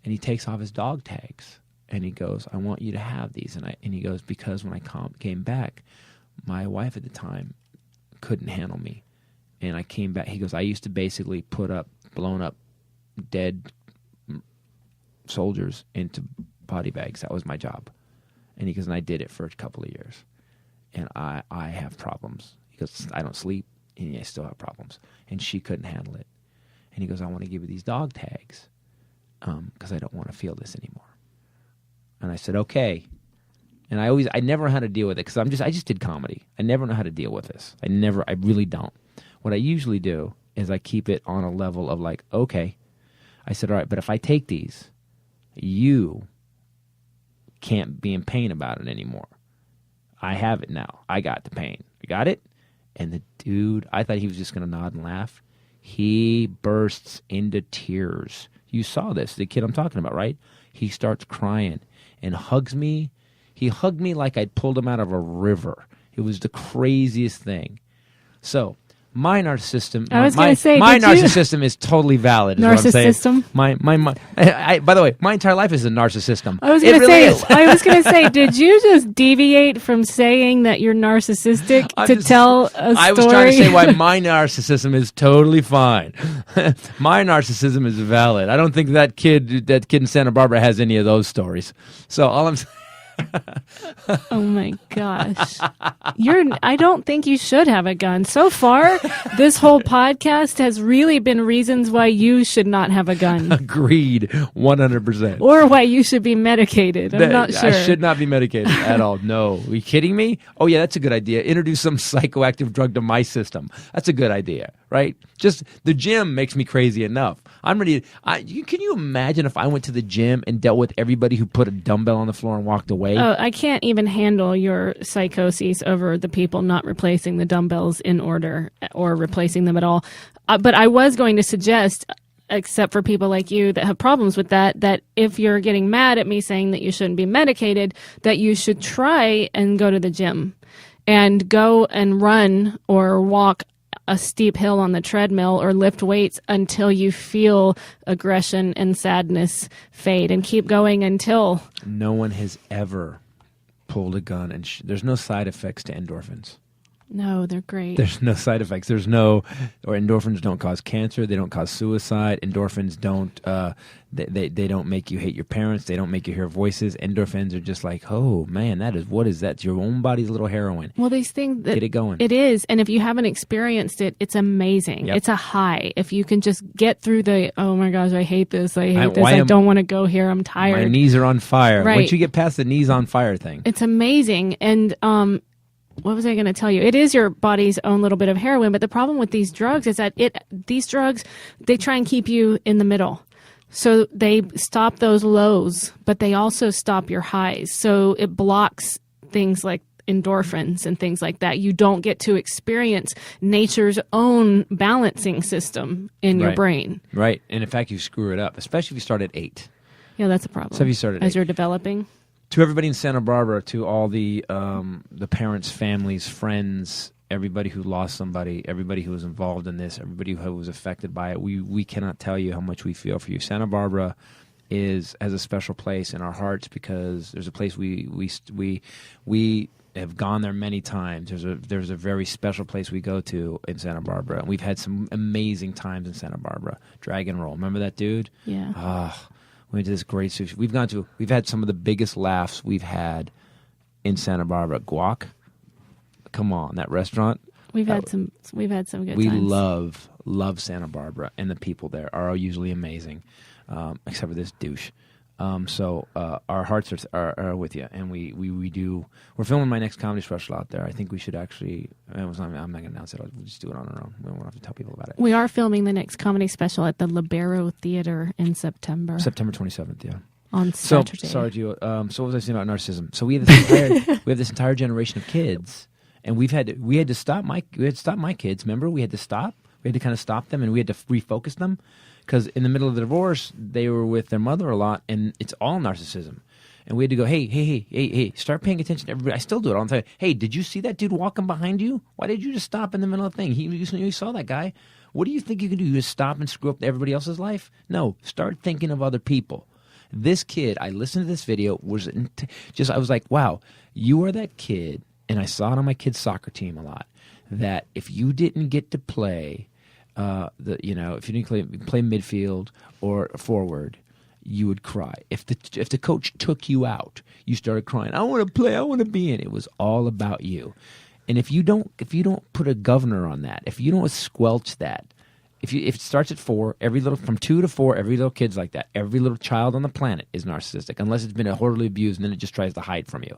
And he takes off his dog tags and he goes, "I want you to have these." And he goes, "Because when I came back, my wife at the time couldn't handle me. And I came back. He goes, I used to basically put up blown up dead soldiers into body bags. That was my job. And he goes, and I did it for a couple of years. And I have problems. He goes, I don't sleep, and I still have problems. And she couldn't handle it. And he goes, I want to give you these dog tags because I don't want to feel this anymore. And I said, okay. And I never know how to deal with it because I just did comedy. I never know how to deal with this. I really don't. What I usually do is I keep it on a level of like, okay. I said, all right, but if I take these, you can't be in pain about it anymore. I have it now. I got the pain. You got it? And the dude, I thought he was just going to nod and laugh. He bursts into tears. You saw this, the kid I'm talking about, right? He starts crying and hugs me. He hugged me like I'd pulled him out of a river. It was the craziest thing. So my narcissism, I was going to say, my narcissism is totally valid. Is narcissism? What I'm saying. By the way, my entire life is a narcissism. I was going to say, did you just deviate from saying that you're narcissistic tell a story? I was trying to say why my narcissism is totally fine. My narcissism is valid. I don't think that kid in Santa Barbara has any of those stories. So all I'm saying. Oh my gosh. I don't think you should have a gun. So far, this whole podcast has really been reasons why you should not have a gun. Agreed. 100%. Or why you should be medicated. I'm not sure. I should not be medicated at all. No. Are you kidding me? Oh yeah, that's a good idea. Introduce some psychoactive drug to my system. That's a good idea, right? Just the gym makes me crazy enough. I'm ready. Can you imagine if I went to the gym and dealt with everybody who put a dumbbell on the floor and walked away? Oh, I can't even handle your psychoses over the people not replacing the dumbbells in order or replacing them at all. But I was going to suggest, except for people like you that have problems with that if you're getting mad at me saying that you shouldn't be medicated, that you should try and go to the gym and go and run or walk a steep hill on the treadmill or lift weights until you feel aggression and sadness fade, and keep going until... No one has ever pulled a gun and there's no side effects to endorphins. No, they're great. There's no side effects. Endorphins don't cause cancer. They don't cause suicide. Endorphins don't, they don't make you hate your parents. They don't make you hear voices. Endorphins are just like, oh man, what is that? It's your own body's little heroin. Well, these things that get it going. It is. And if you haven't experienced it, it's amazing. Yep. It's a high. If you can just get through oh my gosh, I hate this. I don't want to go here. I'm tired. My knees are on fire. Right. Once you get past the knees on fire thing. It's amazing. And, what was I going to tell you? It is your body's own little bit of heroin, but the problem with these drugs is that these drugs, they try and keep you in the middle. So they stop those lows, but they also stop your highs. So it blocks things like endorphins and things like that. You don't get to experience nature's own balancing system in your brain. Right. And in fact, you screw it up, especially if you start at 8. Yeah, that's a problem. So if you start at 8. As you're developing. To everybody in Santa Barbara, to all the parents, families, friends, everybody who lost somebody, everybody who was involved in this, everybody who was affected by it, we cannot tell you how much we feel for you. Santa Barbara has a special place in our hearts because there's a place we have gone there many times. There's a very special place we go to in Santa Barbara, and we've had some amazing times in Santa Barbara. Dragon Roll, remember that dude? Yeah. We went to this great sushi. We've had some of the biggest laughs we've had in Santa Barbara. Guac, come on, that restaurant. We've had some good times. We love Santa Barbara, and the people there are usually amazing, except for this douche. So our hearts are with you, and we're filming my next comedy special out there. I think we should actually. I'm not going to announce it. We'll just do it on our own. We don't have to tell people about it. We are filming the next comedy special at the Libero Theater in September. September 27th. Yeah. On Saturday. So sorry, Gio. So what was I saying about narcissism? So we have this entire generation of kids, and we had to stop my kids. Remember, we had to kind of stop them, and we had to refocus them. Because in the middle of the divorce, they were with their mother a lot, and it's all narcissism. And we had to go, hey, start paying attention to everybody. I still do it all the time. Hey, did you see that dude walking behind you? Why did you just stop in the middle of the thing? You saw that guy. What do you think you can do? You just stop and screw up everybody else's life? No, start thinking of other people. This kid, I listened to this video, I was like, wow, you are that kid and I saw it on my kids' soccer team a lot, that if you didn't get to play, if you didn't play midfield or forward, you would cry. If the coach took you out, you started crying. I want to play. I want to be in. It was all about you. And if you don't put a governor on that, if you don't squelch that, if it starts at 4, from 2 to 4, every little kid's like that. Every little child on the planet is narcissistic, unless it's been horribly abused, and then it just tries to hide from you.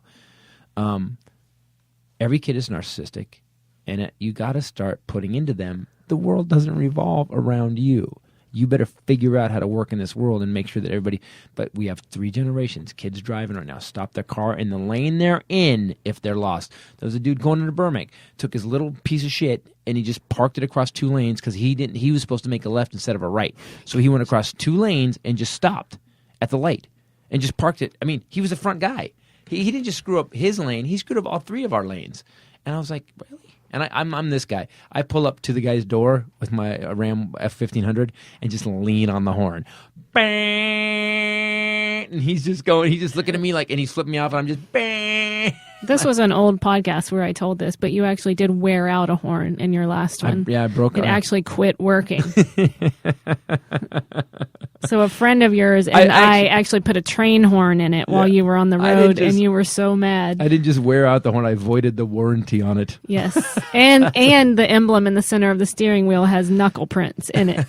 Every kid is narcissistic, and you got to start putting into them, the world doesn't revolve around you. You better figure out how to work in this world and make sure that everybody... But we have 3 generations. Kids driving right now. Stop their car in the lane they're in if they're lost. There was a dude going into Burbank, took his little piece of shit, and he just parked it across 2 lanes because he was supposed to make a left instead of a right. So he went across 2 lanes and just stopped at the light and just parked it. I mean, he was the front guy. He didn't just screw up his lane. He screwed up all 3 of our lanes. And I was like, really? And I'm this guy. I pull up to the guy's door with my Ram F-1500 and just lean on the horn. Bang! And he's just looking at me like, and he's flipping me off, and I'm just bang! This was an old podcast where I told this, but you actually did wear out a horn in your last one. I broke it. It actually quit working. So a friend of yours and I actually put a train horn in it while you were on the road, and you were so mad. I didn't just wear out the horn. I voided the warranty on it. Yes. And the emblem in the center of the steering wheel has knuckle prints in it.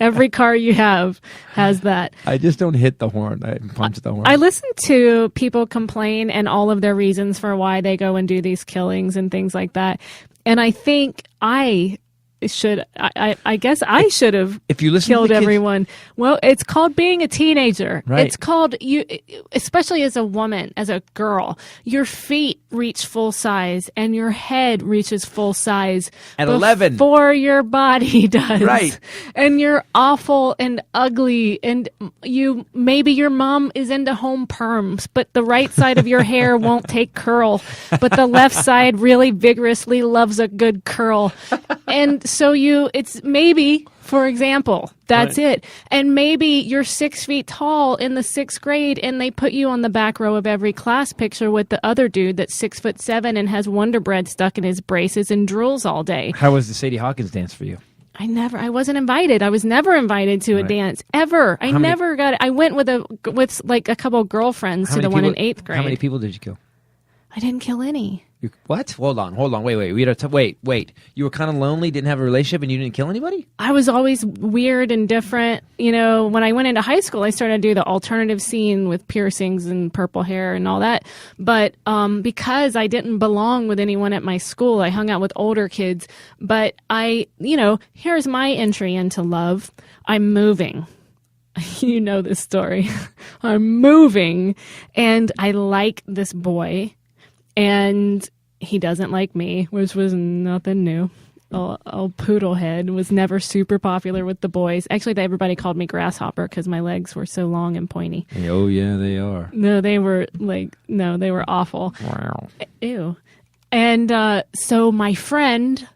Every car you have has that. I just don't hit the horn. I punch the horn. I listen to people complain and all of their reasons for why they go and do these killings and things like that. And I think I guess I should have if you listen killed to the kids, everyone. Well, it's called being a teenager. Right. It's called you, especially as a woman, as a girl, your feet reach full size and your head reaches full size at 11 before your body does. Right. And you're awful and ugly, and maybe your mom is into home perms, but the right side of your hair won't take curl, but the left side really vigorously loves a good curl. And so it's maybe, for example, that's right. it. And maybe you're 6 feet tall in the 6th grade and they put you on the back row of every class picture with the other dude that's 6'7" and has Wonder Bread stuck in his braces and drools all day. How was the Sadie Hawkins dance for you? I wasn't invited. I was never invited to a dance ever. I went with like a couple of girlfriends to the one in 8th grade. How many people did you kill? I didn't kill any. What? Hold on. Wait. Wait. You were kind of lonely, didn't have a relationship, and you didn't kill anybody? I was always weird and different. When I went into high school, I started to do the alternative scene with piercings and purple hair and all that. But because I didn't belong with anyone at my school, I hung out with older kids. But here's my entry into love. I'm moving. You know this story. I'm moving, and I like this boy. And he doesn't like me, which was nothing new. Old Poodlehead was never super popular with the boys. Actually, everybody called me Grasshopper because my legs were so long and pointy. Oh, yeah, they are. No, they were awful. Wow. Ew. And so my friend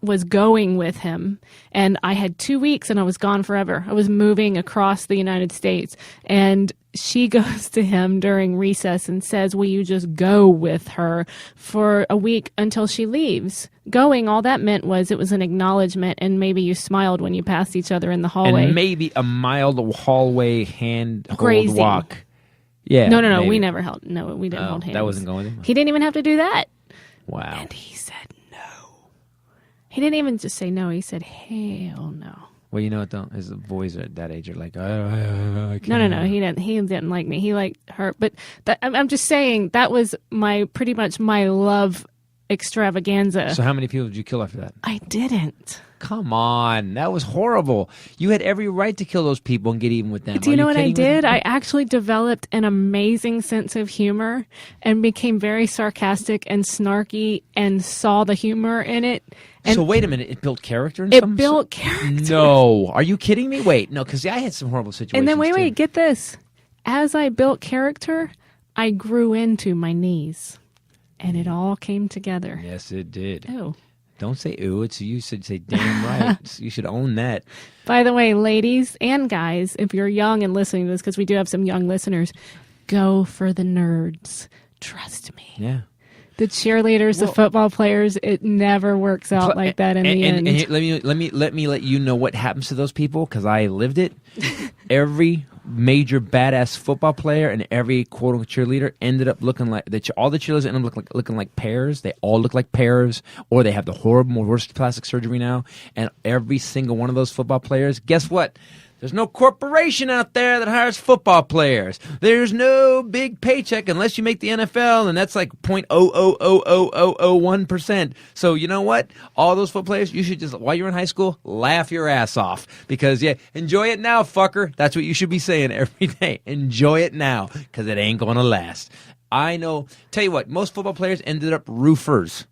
was going with him, and I had 2 weeks and I was gone forever. I was moving across the United States, and she goes to him during recess and says, will you just go with her for a week until she leaves? Going, all that meant was it was an acknowledgement, and maybe you smiled when you passed each other in the hallway. And maybe a mild hallway hand-hold Grazing. walk. Yeah. No, maybe. we never held. No, we didn't hold hands. That wasn't going with him? He didn't even have to do that. Wow. And he said no. He didn't even just say no. He said, hell no. Well, you know what, though? His boys at that age are like, I can't. No. He didn't like me. He liked her. But I'm just saying that was pretty much my love extravaganza. So how many people did you kill after that? I didn't. Come on. That was horrible. You had every right to kill those people and get even with them. Do you know what I did? I actually developed an amazing sense of humor and became very sarcastic and snarky and saw the humor in it. And so wait a minute. It built character? It built character. No. Are you kidding me? Wait. No, because I had some horrible situations. And then wait, get this. As I built character, I grew into my knees. And it all came together. Yes, it did. Oh. Don't say ooh. You should say damn right. You should own that. By the way, ladies and guys, if you're young and listening to this, because we do have some young listeners, go for the nerds. Trust me. Yeah. The cheerleaders, the football players, it never works out like that in the end. And let me let you know what happens to those people, because I lived it. Every major badass football player and every quote unquote cheerleader ended up looking like all the cheerleaders ended up looking like pears. They all look like pears, or they have the horrible worst plastic surgery now. And every single one of those football players, guess what? There's no corporation out there that hires football players. There's no big paycheck unless you make the NFL, and that's like 0.0000001%. So you know what? All those football players, you should just, while you're in high school, laugh your ass off. Because, yeah, enjoy it now, fucker. That's what you should be saying every day. Enjoy it now, because it ain't going to last. I know. Tell you what, most football players ended up roofers.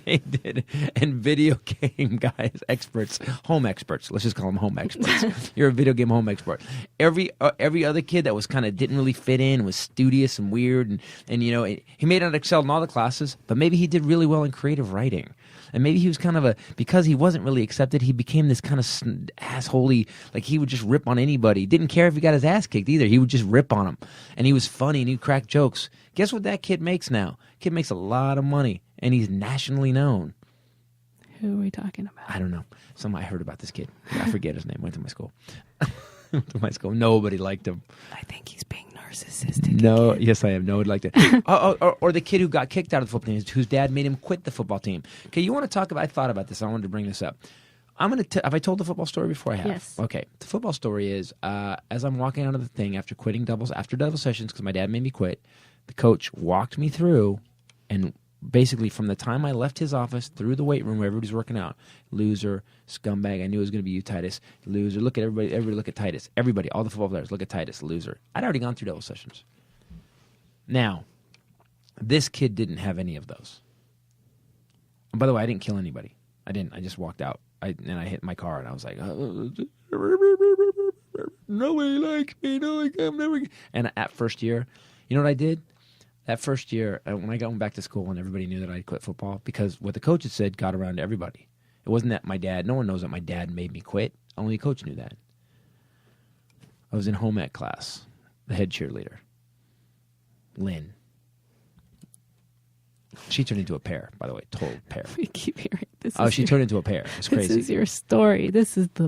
They did. And video game guys, experts, home experts. Let's just call them home experts. You're a video game home expert. Every other kid that was kind of didn't really fit in, was studious and weird, and you know, he may not excel in all the classes, but maybe he did really well in creative writing. And maybe he was kind of because he wasn't really accepted, he became this kind of assholey, like he would just rip on anybody. Didn't care if he got his ass kicked either. He would just rip on him. And he was funny and he'd crack jokes. Guess what that kid makes now? Kid makes a lot of money. And he's nationally known. Who are we talking about? I don't know. I heard about this kid. I forget his name. Went to my school. Nobody liked him. I think he's being narcissistic. No, again. yes, I am. No one liked it. Or the kid who got kicked out of the football team, whose dad made him quit the football team. Okay, you want to talk about? I thought about this. I wanted to bring this up. Have I told the football story before? I have. Yes. Okay. The football story is as I'm walking out of the thing after quitting after double sessions because my dad made me quit. The coach walked me through, and basically from the time I left his office through the weight room where everybody's working out, loser, scumbag. I knew it was going to be you, Titus. Loser. Look at everybody. Everybody look at Titus. Everybody, all the football players, look at Titus. Loser. I'd already gone through double sessions. Now, this kid didn't have any of those. And by the way, I didn't kill anybody. I didn't. I just walked out. And I hit my car, and I was like, nobody likes me. And at first year, you know what I did? That first year, when I got back to school and everybody knew that I quit football, because what the coach had said got around to everybody. It wasn't that my dad, no one knows that my dad made me quit. Only the coach knew that. I was in home ec class, the head cheerleader, Lynn. She turned into a pear, by the way, total pear. We keep hearing this. Oh, she turned into a pear. It's crazy. This is your story. This is the.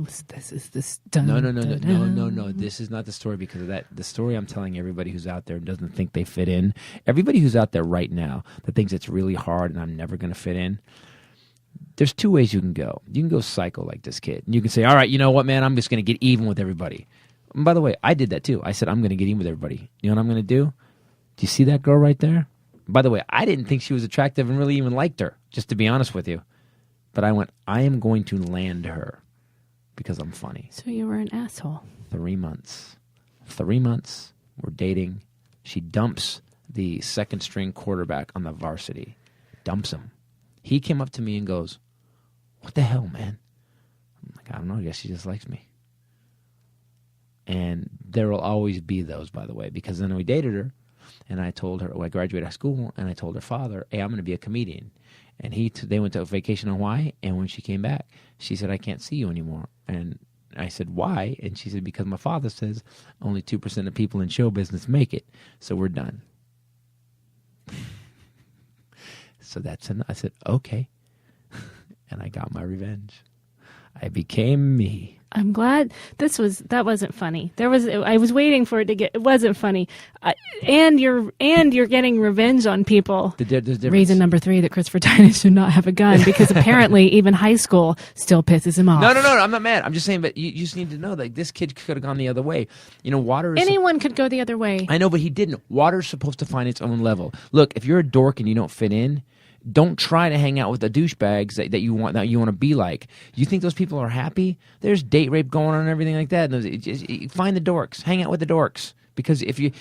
No. This is not the story because of that. The story I'm telling everybody who's out there and doesn't think they fit in, everybody who's out there right now that thinks it's really hard and I'm never going to fit in, there's two ways you can go. You can go psycho like this kid. And you can say, all right, you know what, man, I'm just going to get even with everybody. And by the way, I did that too. I said, I'm going to get even with everybody. You know what I'm going to do? Do you see that girl right there? By the way, I didn't think she was attractive and really even liked her, just to be honest with you. But I went, I am going to land her because I'm funny. So you were an asshole. 3 months. 3 months. We're dating. She dumps the second string quarterback on the varsity. Dumps him. He came up to me and goes, what the hell, man? I'm like, I don't know. I guess she just likes me. And there will always be those, by the way, because then we dated her. And I told her, I graduated high school, and I told her father, hey, I'm going to be a comedian. And they went to a vacation in Hawaii, and when she came back, she said, I can't see you anymore. And I said, why? And she said, because my father says only 2% of people in show business make it, so we're done. So that's enough. I said, okay. And I got my revenge. I became me. I'm glad that wasn't funny. I was waiting for it to get. It wasn't funny, and you're getting revenge on people. Reason number 3 that Christopher Titus should not have a gun because apparently even high school still pisses him off. No, I'm not mad. I'm just saying, but you just need to know that this kid could have gone the other way. You know, anyone could go the other way. I know, but he didn't. Water's supposed to find its own level. Look, if you're a dork and you don't fit in, don't try to hang out with the douchebags that you want to be like. You think those people are happy? There's date rape going on and everything like that. Find the dorks. Hang out with the dorks. Because if you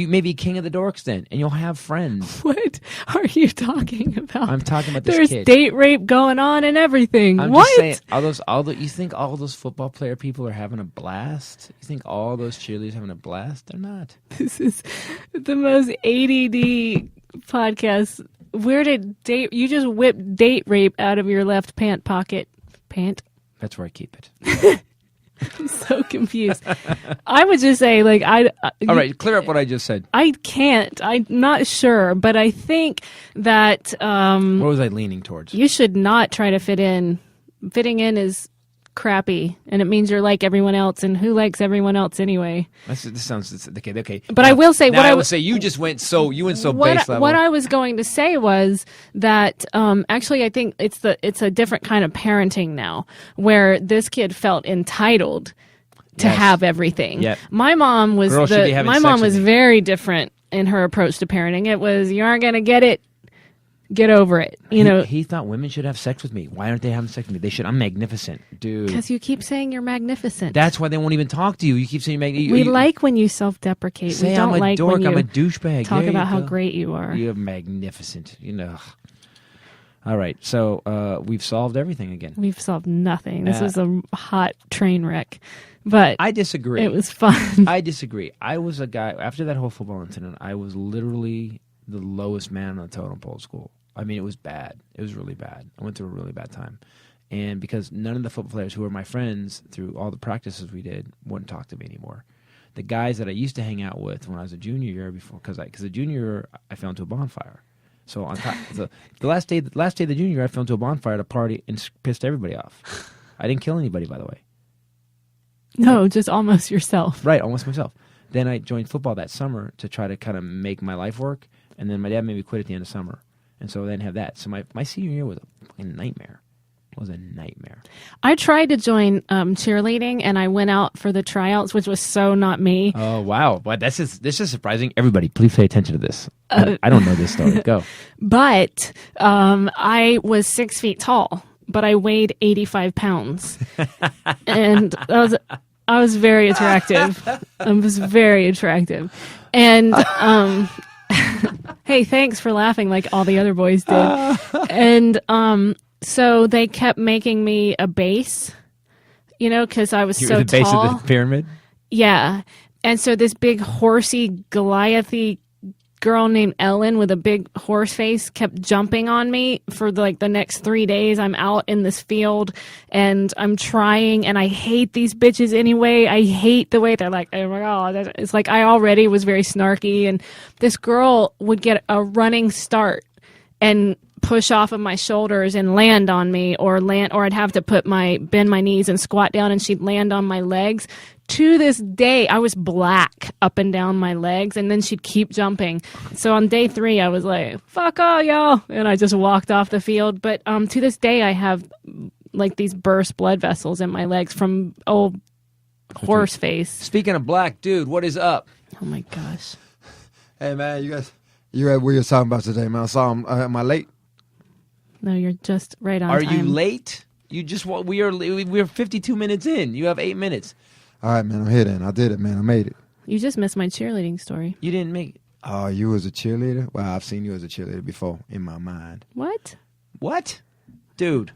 may be king of the dorks then, and you'll have friends. What are you talking about? I'm talking about this There's kid. Date rape going on and everything. I'm what? just saying, you think all those football player people are having a blast? You think all those cheerleaders having a blast? They're not. This is the most ADD podcast. Where did you just whipped date rape out of your left pant pocket? Pant? That's where I keep it. I'm so confused. I would just say, like, All right, clear up what I just said. I can't. I'm not sure, but I think that What was I leaning towards? you should not try to fit in. Fitting in is crappy, and it means you're like everyone else, and who likes everyone else anyway? This sounds okay. But I will say, now what I I would would say, you went so what, base level. what I was going to say was that actually I think it's a different kind of parenting now, where this kid felt entitled to Yes. have everything. Yep. My mom was Girls should be having my sex mom with was me. very different in her approach to parenting. It was, you aren't gonna get it, get over it. You know, he thought women should have sex with me. Why aren't they having sex with me? They should. I'm magnificent, dude. because you keep saying you're magnificent. That's why they won't even talk to you. You keep saying we like when you self-deprecate. say We don't I'm a like dork. when you I'm a douchebag. talk There you about how go. great you are. You're magnificent. You know. All right, so we've solved everything again. We've solved nothing. This was a hot train wreck, but I disagree. it was fun. I disagree. I was a guy, after that whole football incident, I was literally the lowest man on the totem pole at school. I mean, it was bad. It was really bad. I went through a really bad time. And because none of the football players who were my friends through all the practices we did wouldn't talk to me anymore. The guys that I used to hang out with when I was a junior year, because the junior year I fell into a bonfire. So on top, the last day of the junior year, I fell into a bonfire at a party and pissed everybody off. I didn't kill anybody, by the way. No, just almost yourself. Right, almost myself. Then I joined football that summer to try to kind of make my life work, and then my dad made me quit at the end of summer, and so I didn't have that. So my senior year was a fucking nightmare. It was a nightmare. I tried to join cheerleading, and I went out for the tryouts, which was so not me. Oh wow! But this is surprising. Everybody, please pay attention to this. I don't know this story. Go. But I was 6 feet tall, but I weighed 85 pounds, and I was very attractive. I was very attractive, and hey, thanks for laughing like all the other boys did. And so they kept making me a base, you know, because I was You're so at the base tall. of the pyramid. Yeah. And so this big horsey, Goliathy girl named Ellen with a big horse face kept jumping on me for like the next 3 days. I'm out in this field and I'm trying, and I hate these bitches anyway. I hate the way they're like, oh my God. It's like I already was very snarky, and this girl would get a running start and push off of my shoulders and land on me, or I'd have to bend my knees and squat down, and she'd land on my legs. To this day, I was black up and down my legs, and then she'd keep jumping. So on day 3, I was like, fuck all y'all, and I just walked off the field. But to this day, I have like these burst blood vessels in my legs from old horse face. Speaking of black, dude, what is up? Oh my gosh. Hey, man, you guys, you read what you were talking about today, man. I saw him. Am I late? No, you're just right on Are time. you late? You just we're 52 minutes in. You have 8 minutes. All right, man, I'm here then. I did it, man. I made it. You just missed my cheerleading story. You didn't make it. Oh, you was a cheerleader? Well, I've seen you as a cheerleader before in my mind. What? What? Dude.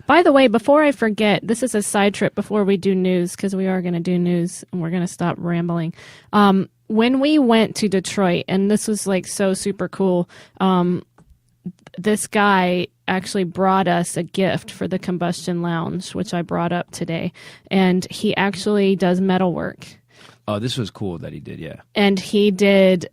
By the way, before I forget, this is a side trip before we do news, because we are going to do news and we're going to stop rambling. When we went to Detroit, and this was like so super cool, this guy actually brought us a gift for the Combustion Lounge, which I brought up today. And he actually does metal work. Oh, this was cool that he did, yeah. And he did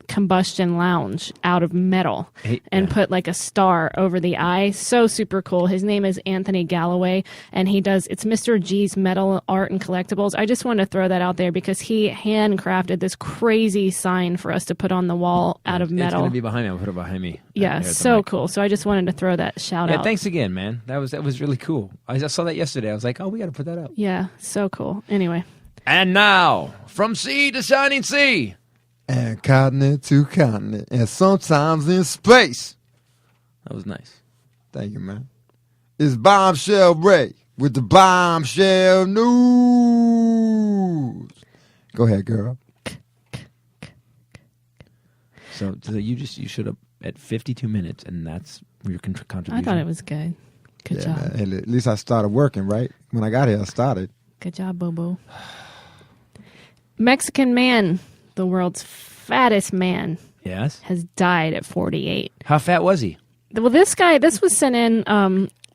Combustion Lounge out of metal and put like a star over the eye. So super cool. His name is Anthony Galloway, and it's Mr. G's Metal Art and Collectibles. I just want to throw that out there because he handcrafted this crazy sign for us to put on the wall out of metal. It's going to be behind me. I'll put it behind me. Yeah, so cool. So I just wanted to throw that shout out. Yeah, thanks again, man. That was really cool. I just saw that yesterday. I was like, oh, we got to put that up. Yeah, so cool. Anyway. And now, from sea to shining sea. And continent to continent, and sometimes in space. That was nice. Thank you, man. It's Bombshell Rae with the Bombshell News. Go ahead, girl. So you should have at 52 minutes, and that's your contribution. I thought it was good. Good job. Man. Hey, at least I started working, right? When I got here, I started. Good job, Bobo. Mexican man, the world's fattest man, Yes. has died at 48. How fat was he? Well, this was sent in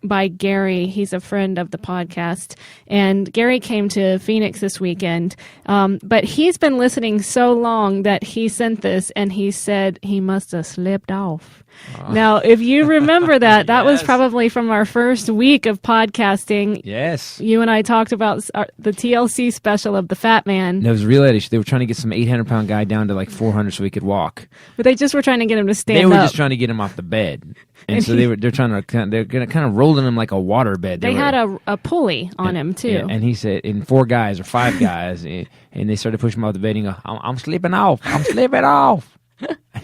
by Gary. He's a friend of the podcast. And Gary came to Phoenix this weekend. But he's been listening so long that he sent this, and he said he must have slipped off. Now, if you remember that, that was probably from our first week of podcasting. Yes. You and I talked about the TLC special of the Fat Man. That was reality. They were trying to get some 800-pound guy down to like 400 so he could walk. But they just were trying to get him to stand up. They were just trying to get him off the bed. And so they're kind of rolling him like a water bed. They had a pulley on him, too. Yeah, and he said, in 4 guys or 5 guys, and they started pushing him off the bed, and he goes, I'm slipping off. I'm slipping off.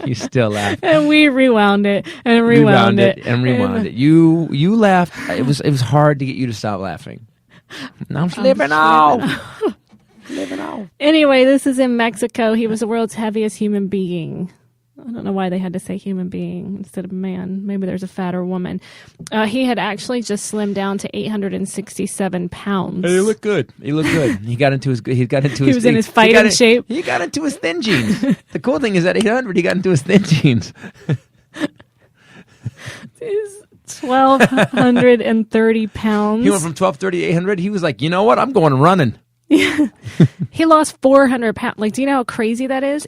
You still laugh. And we rewound it and rewound it. And rewound it. You laughed. It was hard to get you to stop laughing. I'm slipping off. Slipping off. Anyway, this is in Mexico. He was the world's heaviest human being. I don't know why they had to say human being instead of man. Maybe there's a fatter woman. He had actually just slimmed down to 867 pounds. Hey, he looked good. He looked good. He was in his fighting shape. He got into his thin jeans. The cool thing is at 800, he got into his thin jeans. He's 1,230 pounds. He went from 1,230 to 800. He was like, you know what? I'm going running. He lost 400 pounds. Like, do you know how crazy that is?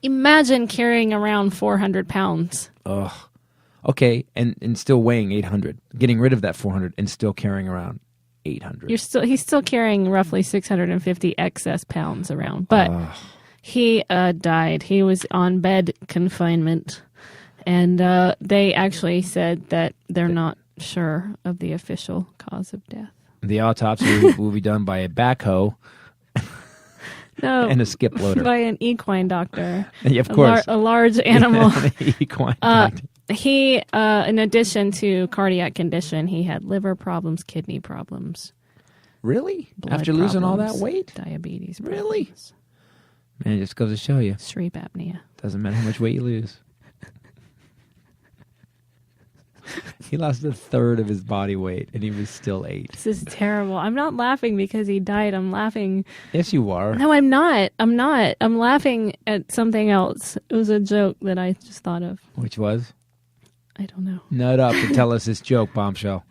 Imagine carrying around 400 pounds. Ugh. Okay, and still weighing 800. Getting rid of that 400 and still carrying around 800. He's still carrying roughly 650 excess pounds around. But he died. He was on bed confinement. And they actually said that they're not sure of the official cause of death. The autopsy will be done by a backhoe and a skip loader. By an equine doctor. Yeah, of course. A large animal. Equine doctor. He, in addition to cardiac condition, he had liver problems, kidney problems. Really? Blood After losing all problems, that weight? Diabetes problems. Really? Man, it just goes to show you. Sleep apnea. Doesn't matter how much weight you lose. He lost 1/3 of his body weight, and he was still 8. This is terrible. I'm not laughing because he died. I'm laughing. Yes, you are. No, I'm not. I'm laughing at something else. It was a joke that I just thought of. Which was? I don't know. Nut up and tell us this joke, Bombshell.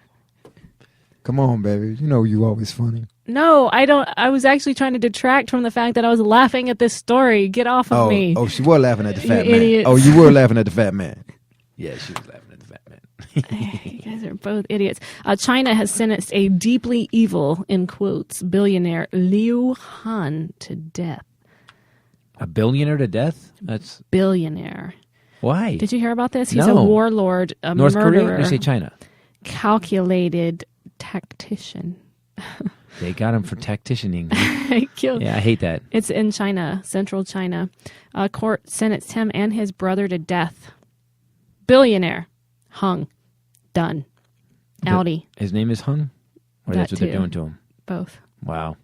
Come on, baby. You know you always funny. No, I don't. I was actually trying to detract from the fact that I was laughing at this story. Get off of me. Oh, she was laughing at the fat You man. idiots. Oh, you were laughing at the fat man. Yeah, she was laughing at the fat man. You guys are both idiots. China has sentenced a deeply evil, in quotes, billionaire Liu Han to death. A billionaire to death? That's billionaire. Why? Did you hear about this? He's No. a warlord, a North murderer. Korea? Or say China? Calculated tactician. They got him for tacticianing. Yeah, I hate that. It's in China, central China. Court sentenced him and his brother to death. Billionaire. Hung. Done. Audi. His name is Hung? Or That that's what they're too. doing to him? Both. Wow.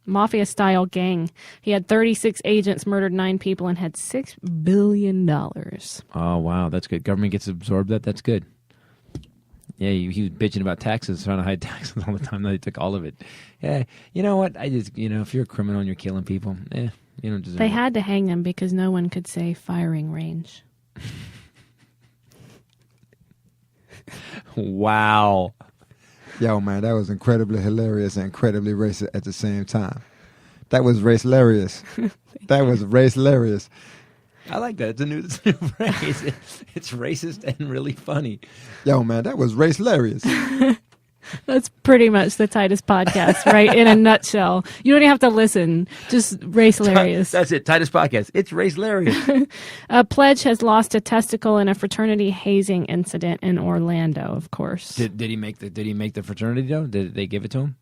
Mafia-style gang. He had 36 agents, murdered 9 people, and had $6 billion. Oh, wow. That's good. Government gets absorbed that? That's good. Yeah, he was bitching about taxes, trying to hide taxes all the time. They took all of it. Yeah, you know what? If you're a criminal and you're killing people, you don't deserve it. They had to hang him because no one could say firing range. Wow. Yo, man, that was incredibly hilarious and incredibly racist at the same time. That was race-hilarious. That was race-hilarious. I like that. It's a new phrase. It's racist and really funny. Yo, man, that was race-hilarious. That's pretty much the Titus podcast, right? In a nutshell. You don't even have to listen. Just race hilarious. That's it. Titus podcast. It's race hilarious. A pledge has lost a testicle in a fraternity hazing incident in Orlando, of course. Did he make the fraternity though? Did they give it to him?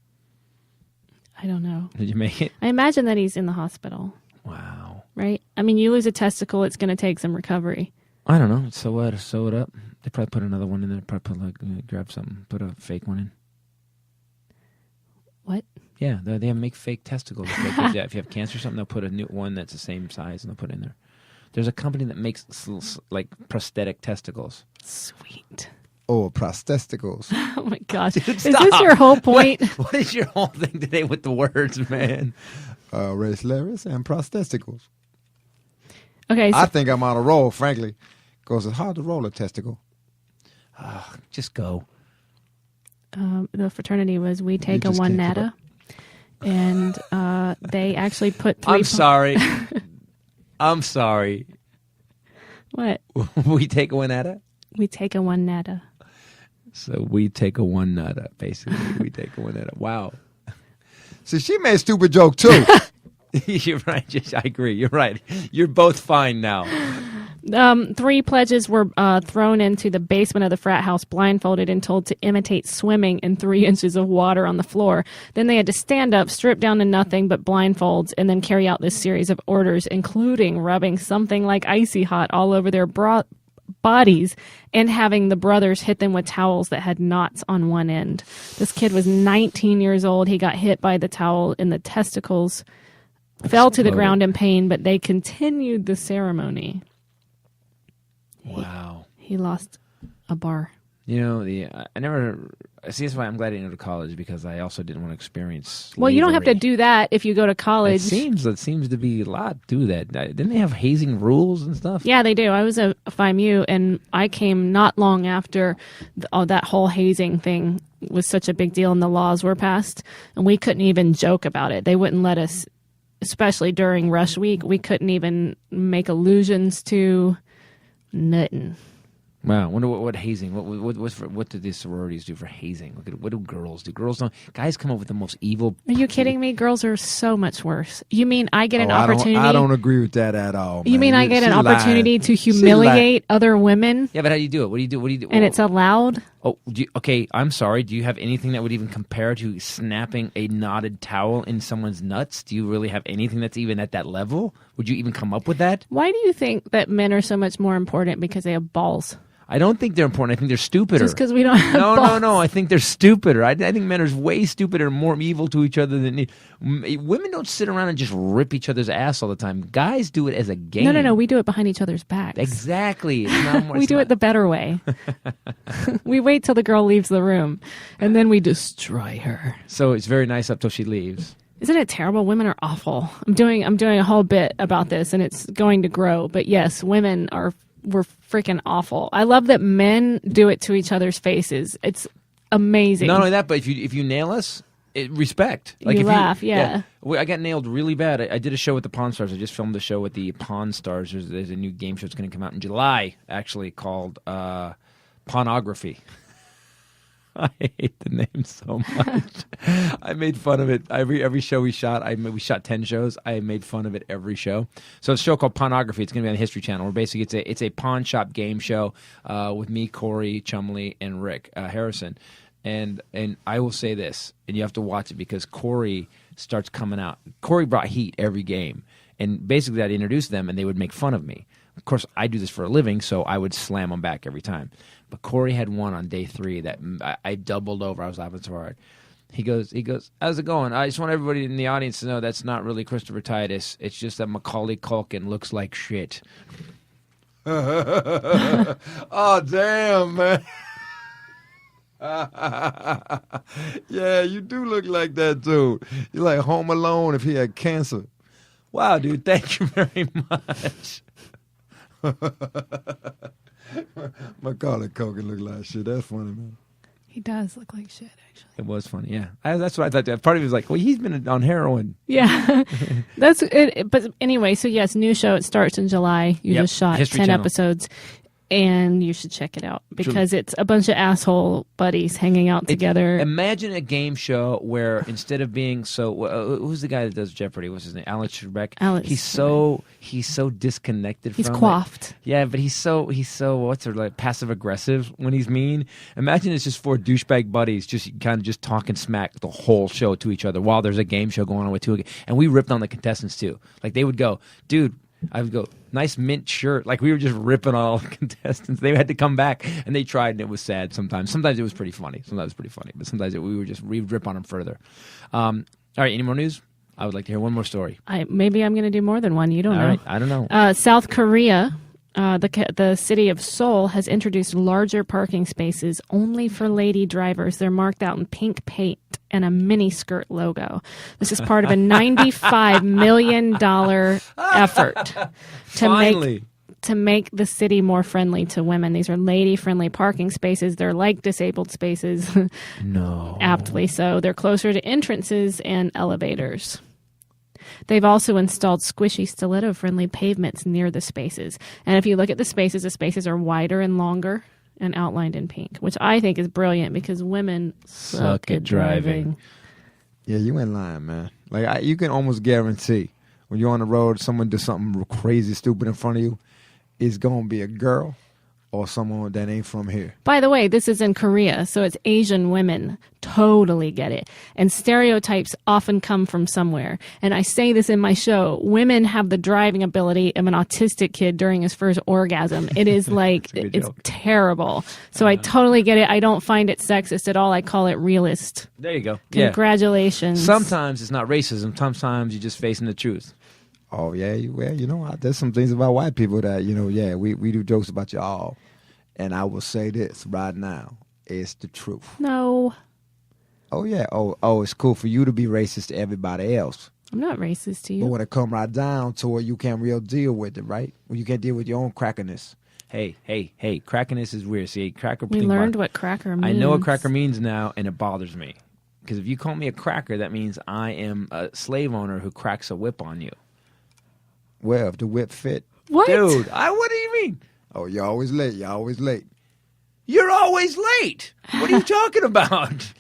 I don't know. Did you make it? I imagine that he's in the hospital. Wow. Right? I mean, you lose a testicle, it's going to take some recovery. I don't know. Sew it up. They probably put another one in there. Probably grab something, put a fake one in. What? Yeah, they have make fake testicles. If you have cancer or something, they'll put a new one that's the same size and they'll put it in there. There's a company that makes like prosthetic testicles. Sweet. Oh, prostheticals. Oh my gosh. Dude, is this your whole point? What is your whole thing today with the words, man? Race hilarious and prostheticals. Okay. So I think I'm on a roll, frankly, because it's hard to roll a testicle. Just go. The fraternity was We Take a just One can't keep Nata. And they actually put 3... I'm sorry. I'm sorry. What? We take a one nata? We take a one nata. So we take a one nata, basically. We take a one nata. Wow. See, she made a stupid joke too. You're right. I agree. You're right. You're both fine now. 3 pledges were thrown into the basement of the frat house, blindfolded and told to imitate swimming in 3 inches of water on the floor. Then they had to stand up, strip down to nothing but blindfolds, and then carry out this series of orders, including rubbing something like icy hot all over their bodies and having the brothers hit them with towels that had knots on one end. This kid was 19 years old. He got hit by the towel in the testicles, fell to the ground in pain, but they continued the ceremony. Wow. He lost a bar. You know, I never... See, that's why I'm glad I didn't go to college, because I also didn't want to experience Well, you don't have to slavery. do that if you go to college. It seems to be a lot do that. Didn't they have hazing rules and stuff? Yeah, they do. I was a FIMU, and I came not long after that whole hazing thing was such a big deal and the laws were passed, and we couldn't even joke about it. They wouldn't let us, especially during rush week, we couldn't even make allusions to nothing. Wow. I wonder what hazing. What do these sororities do for hazing? What do girls do? Girls don't. Guys come up with the most evil. Are you kidding me? Girls are so much worse. You mean I get an Oh, opportunity? I don't agree with that at all. You man. mean I get an She opportunity lying. to She humiliate other women? Yeah, but how do you do it? What do you do? What do you do? And it's allowed? Oh, okay. I'm sorry. Do you have anything that would even compare to snapping a knotted towel in someone's nuts? Do you really have anything that's even at that level? Would you even come up with that? Why do you think that men are so much more important because they have balls? I don't think they're important. I think they're stupider. Just because we don't have balls. No. I think they're stupider. I think men are way stupider and more evil to each other than women. Don't sit around and just rip each other's ass all the time. Guys do it as a game. No. We do it behind each other's backs. Exactly. It's not more, We do it the better way. We wait till the girl leaves the room, and then we destroy her. So it's very nice up till she leaves. Isn't it terrible? Women are awful. I'm doing a whole bit about this, and it's going to grow. But yes, we're freaking awful. I love that men do it to each other's faces. It's amazing. Not only that, but if you nail us, respect. You laugh, yeah. I got nailed really bad. I did a show with the Pawn Stars. I just filmed a show with the Pawn Stars. There's a new game show that's going to come out in July, actually, called Pornography. I hate the name so much. I made fun of it every show we shot. We shot 10 shows. I made fun of it every show. So it's a show called Pornography. It's going to be on the History Channel. Where basically it's a pawn shop game show with me, Corey Chumley, and Rick Harrison. And I will say this, and you have to watch it because Corey starts coming out. Corey brought heat every game, and basically I'd introduce them, and they would make fun of me. Of course, I do this for a living, so I would slam them back every time. But Corey had one on day 3 that I doubled over. I was laughing so hard. He goes, how's it going? I just want everybody in the audience to know that's not really Christopher Titus. It's just that Macaulay Culkin looks like shit. Oh, damn, man. Yeah, you do look like that dude. You're like Home Alone if he had cancer. Wow, dude, thank you very much. Macaulay Culkin look like shit. That's funny, man. He does look like shit, actually. It was funny, yeah. That's what I thought. Part of me was like, well, he's been on heroin. Yeah, that's it. But anyway, so yes, new show. It starts in July. You just shot History 10 Channel. episodes, and you should check it out because it's a bunch of asshole buddies hanging out together. Imagine a game show where instead of being who's the guy that does Jeopardy? What's his name? Alex Trebek. He's so disconnected. He's from coiffed. it. Yeah, but he's so what's it like passive aggressive when he's mean. Imagine it's just 4 douchebag buddies just kind of just talking smack the whole show to each other while there's a game show going on with 2. And we ripped on the contestants too. Like they would go, dude. I would go, nice mint shirt. Like we were just ripping on all the contestants. They had to come back, and they tried, and it was sad sometimes. Sometimes it was pretty funny. But sometimes we'd rip on them further. All right, any more news? I would like to hear one more story. Maybe I'm going to do more than one. You don't know. All right, I don't know. South Korea, the city of Seoul has introduced larger parking spaces only for lady drivers. They're marked out in pink paint and a mini skirt logo. This is part of a $95 million effort to Finally. to make the city more friendly to women. These are lady-friendly parking spaces. They're like disabled spaces. No. Aptly so. They're closer to entrances and elevators. They've also installed squishy, stiletto-friendly pavements near the spaces. And if you look at the spaces are wider and longer and outlined in pink, which I think is brilliant because women suck at driving. Yeah, you ain't lying, man. Like, you can almost guarantee when you're on the road, someone does something crazy, stupid in front of you, it's going to be a girl or someone that ain't from here. By the way, this is in Korea, so it's Asian women. Totally get it. And stereotypes often come from somewhere. And I say this in my show, women have the driving ability of an autistic kid during his first orgasm. It is like, it's terrible. So I totally get it. I don't find it sexist at all. I call it realist. There you go. Congratulations. Yeah. Sometimes it's not racism. Sometimes you're just facing the truth. Oh, yeah, well, you know, there's some things about white people that, you know, yeah, we do jokes about y'all. And I will say this right now, it's the truth. No. Oh, yeah. Oh, it's cool for you to be racist to everybody else. I'm not racist to you. But when it come right down to it, you can't real deal with it, right? When you can't deal with your own crackerness. Hey, crackerness is weird. See, cracker. We learned what cracker means. I know what cracker means now, and it bothers me. Because if you call me a cracker, that means I am a slave owner who cracks a whip on you. Well, if the whip fit. What? Dude, what do you mean? Oh, you're always late. You're always late. You're always late. What are you talking about?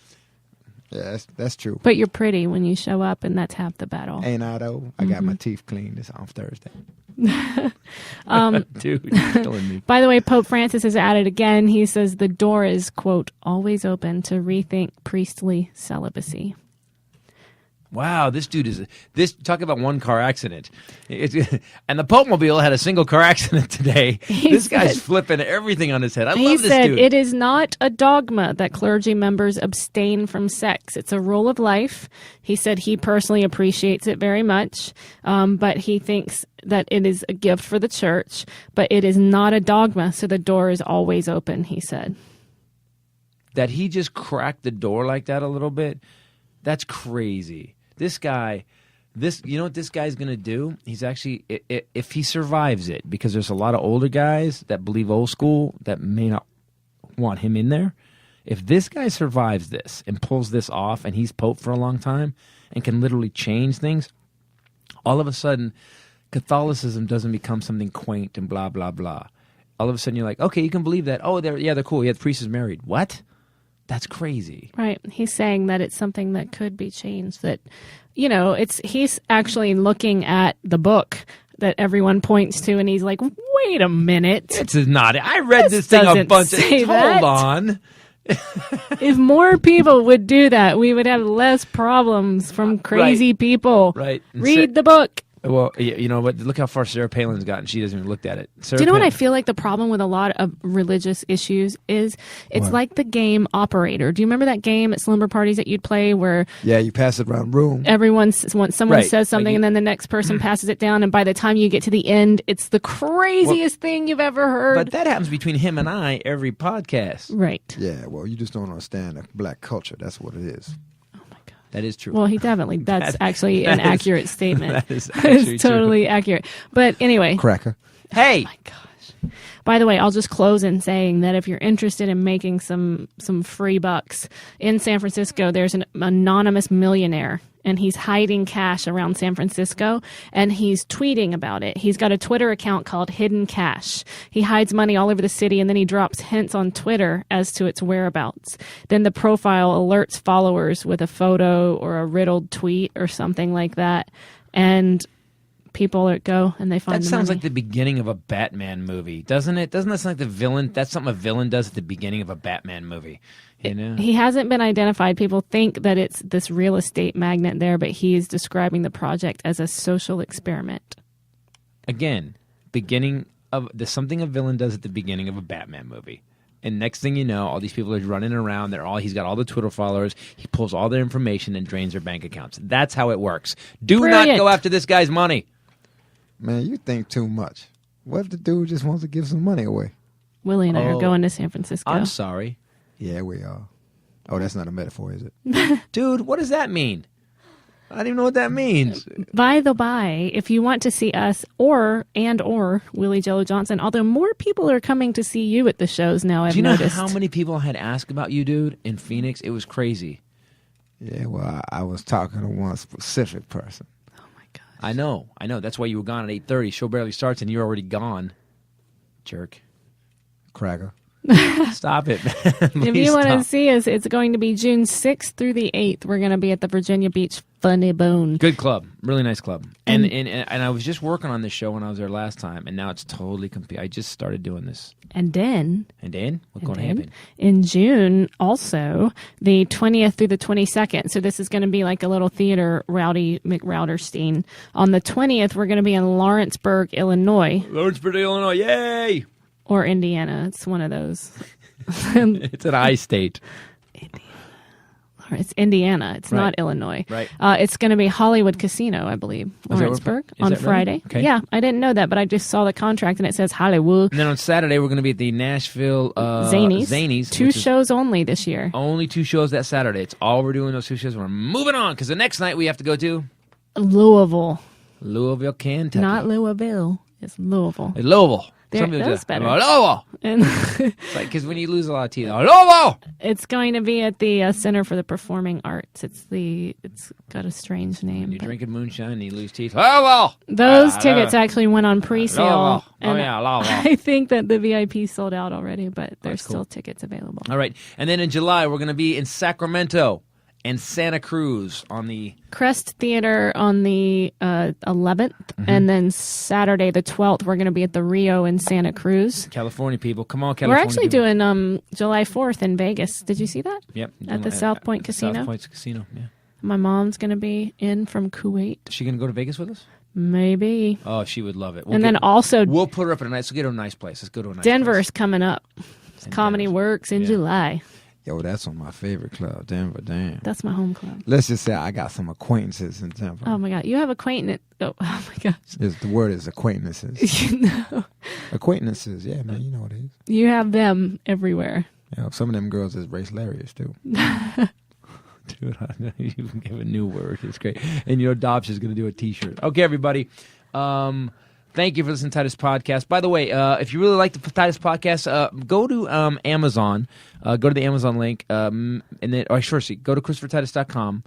Yeah, that's true. But you're pretty when you show up, and that's half the battle. Ain't I, though? I got my teeth cleaned this on Thursday. Dude, you're killing me. By the way, Pope Francis has added again. He says the door is, quote, always open to rethink priestly celibacy. Wow, this dude talk about one car accident. And the Pope Mobile had a single car accident today. This guy's flipping everything on his head. I love this dude. He said it is not a dogma that clergy members abstain from sex. It's a rule of life. He said he personally appreciates it very much, but he thinks that it is a gift for the church, but it is not a dogma, so the door is always open, he said. That he just cracked the door like that a little bit, that's crazy. This guy, you know what this guy's going to do? He's actually, if he survives it, because there's a lot of older guys that believe old school that may not want him in there. If this guy survives this and pulls this off and he's Pope for a long time and can literally change things, all of a sudden, Catholicism doesn't become something quaint and blah, blah, blah. All of a sudden you're like, okay, you can believe that. Oh, they're cool. Yeah, the priest is married. What? That's crazy. Right. He's saying that it's something that could be changed. That, you know, he's actually looking at the book that everyone points to, and he's like, wait a minute. This is not it. I read this thing a bunch of times. Hold on. If more people would do that, we would have less problems from crazy people. Right. Read the book. Well, you know, but look how far Sarah Palin's gotten. She doesn't even look at it. Do you know what I feel like the problem with a lot of religious issues is? It's like the game Operator. Do you remember that game at slumber parties that you'd play where... Yeah, you pass it around the room. Someone says something and then the next person passes it down, and by the time you get to the end, it's the craziest thing you've ever heard. But that happens between him and I every podcast. Right. Yeah, well, you just don't understand the black culture. That's what it is. That is true. Well, that's actually an accurate statement. That is actually it's totally accurate. But anyway. Cracker. Hey. Oh my gosh. By the way, I'll just close in saying that if you're interested in making some free bucks, in San Francisco, there's an anonymous millionaire, and he's hiding cash around San Francisco, and he's tweeting about it. He's got a Twitter account called Hidden Cash. He hides money all over the city, and then he drops hints on Twitter as to its whereabouts. Then the profile alerts followers with a photo or a riddled tweet or something like that, and people go and they find the money. That sounds like the beginning of a Batman movie, doesn't it? Doesn't that sound like the villain? That's something a villain does at the beginning of a Batman movie. You know? He hasn't been identified. People think that it's this real estate magnate there, but he is describing the project as a social experiment. Again, there's something a villain does at the beginning of a Batman movie. And next thing you know, all these people are running around. He's got all the Twitter followers. He pulls all their information and drains their bank accounts. That's how it works. Do Brilliant. not go after this guy's money. Man, you think too much. What if the dude just wants to give some money away? Willie and I are going to San Francisco. I'm sorry. Yeah, we are. Oh, that's not a metaphor, is it? Dude, what does that mean? I don't even know what that means. By the by, if you want to see us or Willie Jello Johnson, although more people are coming to see you at the shows now, I've Do you know noticed. how many people had asked about you, dude, in Phoenix? It was crazy. Yeah, well, I was talking to one specific person. Oh my gosh. I know. That's why you were gone at 8:30. Show barely starts and you're already gone. Jerk. Cracker. Stop it, man. If Please you want to stop. see us, it's going to be June 6th through the 8th. We're going to be at the Virginia Beach Funny Bone. Good club. Really nice club. And I was just working on this show when I was there last time, and now it's totally complete. I just started doing this. And then And then? What's going to happen? in June, also, the 20th through the 22nd. So this is going to be like a little theater, Rowdy McRowderstein. On the 20th, we're going to be in Lawrenceburg, Illinois, Lawrenceburg, Illinois. Yay! or Indiana. It's one of those. It's an I state. It's Indiana. It's Right. not Illinois. Right. It's going to be Hollywood Casino, I believe, that where- Lawrenceburg, is on that really? Friday. Okay. Yeah, I didn't know that, but I just saw the contract and it says Hollywood. And then on Saturday, we're going to be at the Nashville Zanies. Two which is shows only this year. Only 2 shows that Saturday. It's all we're doing, those 2 shows. We're moving on, because the next night we have to go to Louisville. Louisville, Kentucky. Not Louisville. It's Louisville. Louisville. There- Some people that was just- better. Louisville. And It's like, because when you lose a lot of teeth, Louisville! it's going to be at the Center for the Performing Arts. It's got a strange name. You're but drinking moonshine and you lose teeth. Louisville! those tickets actually went on pre-sale. Louisville. Oh, and yeah, Louisville. I think that the VIP sold out already, but there's That's cool. still tickets available. All right. And then in July, we're going to be in Sacramento and Santa Cruz on the... Crest Theater on the 11th, and then Saturday the 12th, we're going to be at the Rio in Santa Cruz. California people. Come on, We're California actually people. doing July 4th in Vegas. Did you see that? Yep. At the South Point Casino? South Point Casino, yeah. My mom's going to be in from Kuwait. Is she going to go to Vegas with us? Maybe. Oh, she would love it. And then also We'll put her up at a nice... Let's get her a nice place. Let's go to a nice Denver's coming up. place. Comedy Denver. Works in Yeah. July. Yo, that's on my favorite club, Denver. Damn. That's my home club. Let's just say I got some acquaintances in Denver. Oh my God. You have acquaintance. Oh my gosh. The word is acquaintances. You know, Acquaintances, yeah, man, you know what it is. you have them everywhere. Yeah, some of them girls is race hilarious too. Dude, you can give a new word. It's great. And Dobsh is going to do a T-shirt. Okay, everybody. Thank you for listening to Titus Podcast. By the way, if you really like the Titus Podcast, go to Amazon. Go to the Amazon link, and then, go to ChristopherTitus.com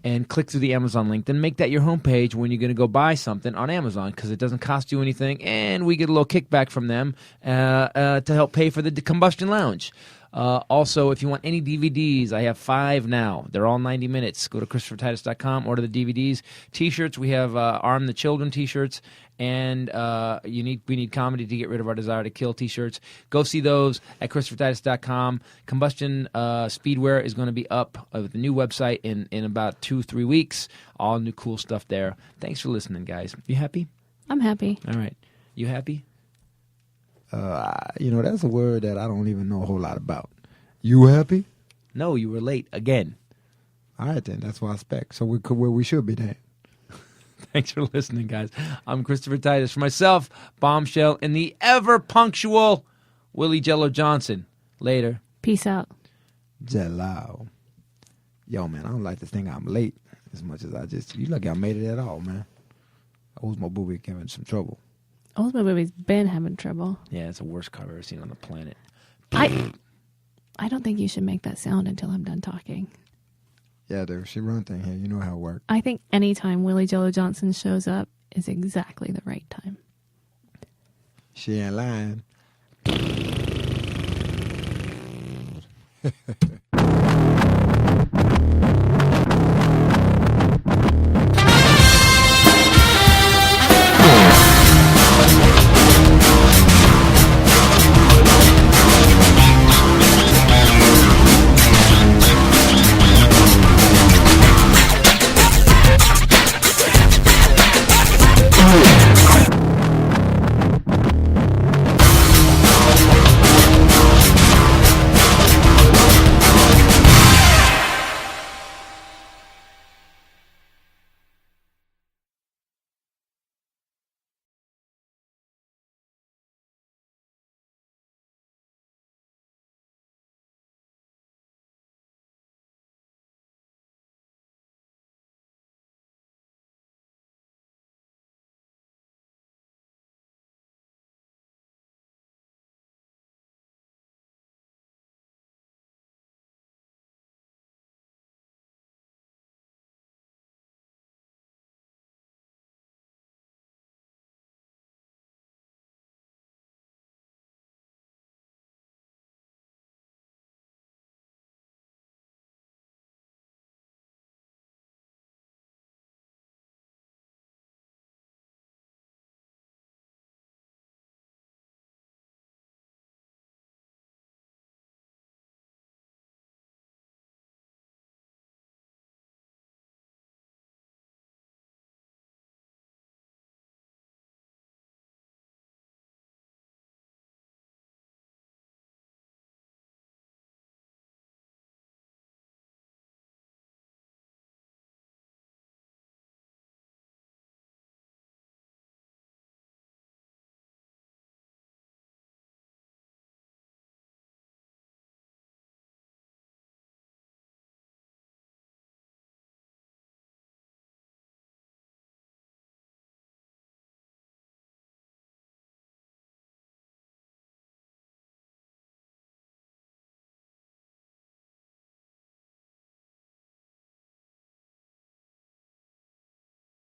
and click through the Amazon link. Then make that your homepage when you're going to go buy something on Amazon, because it doesn't cost you anything, and we get a little kickback from them to help pay for the Combustion Lounge. Also, if you want any DVDs, I have 5 now. They're all 90 minutes. Go to ChristopherTitus.com, order the DVDs. T-shirts, we have Arm the Children T-shirts, and we need comedy to get rid of our desire to kill T-shirts. Go see those at ChristopherTitus.com. Combustion Speedwear is going to be up with the new website in about 2-3 weeks. All new cool stuff there. Thanks for listening, guys. You happy? I'm happy. All right. You happy? That's a word that I don't even know a whole lot about. You happy? No, you were late again. All right, then. That's what I expect. So we're where we should be then. Thanks for listening, guys. I'm Christopher Titus. For myself, Bombshell, and the ever-punctual Willie Jello Johnson. Later. Peace out. Jello. Yo, man, I don't like to think I'm late as much as you lucky I made it at all, man. Oldsmo Booby giving some trouble. Oldsmo Booby's been having trouble. Yeah, it's the worst car I've ever seen on the planet. I don't think you should make that sound until I'm done talking. Yeah, dude, she run thing here. You know how it works. I think anytime Willie Jello Johnson shows up is exactly the right time. She ain't lying.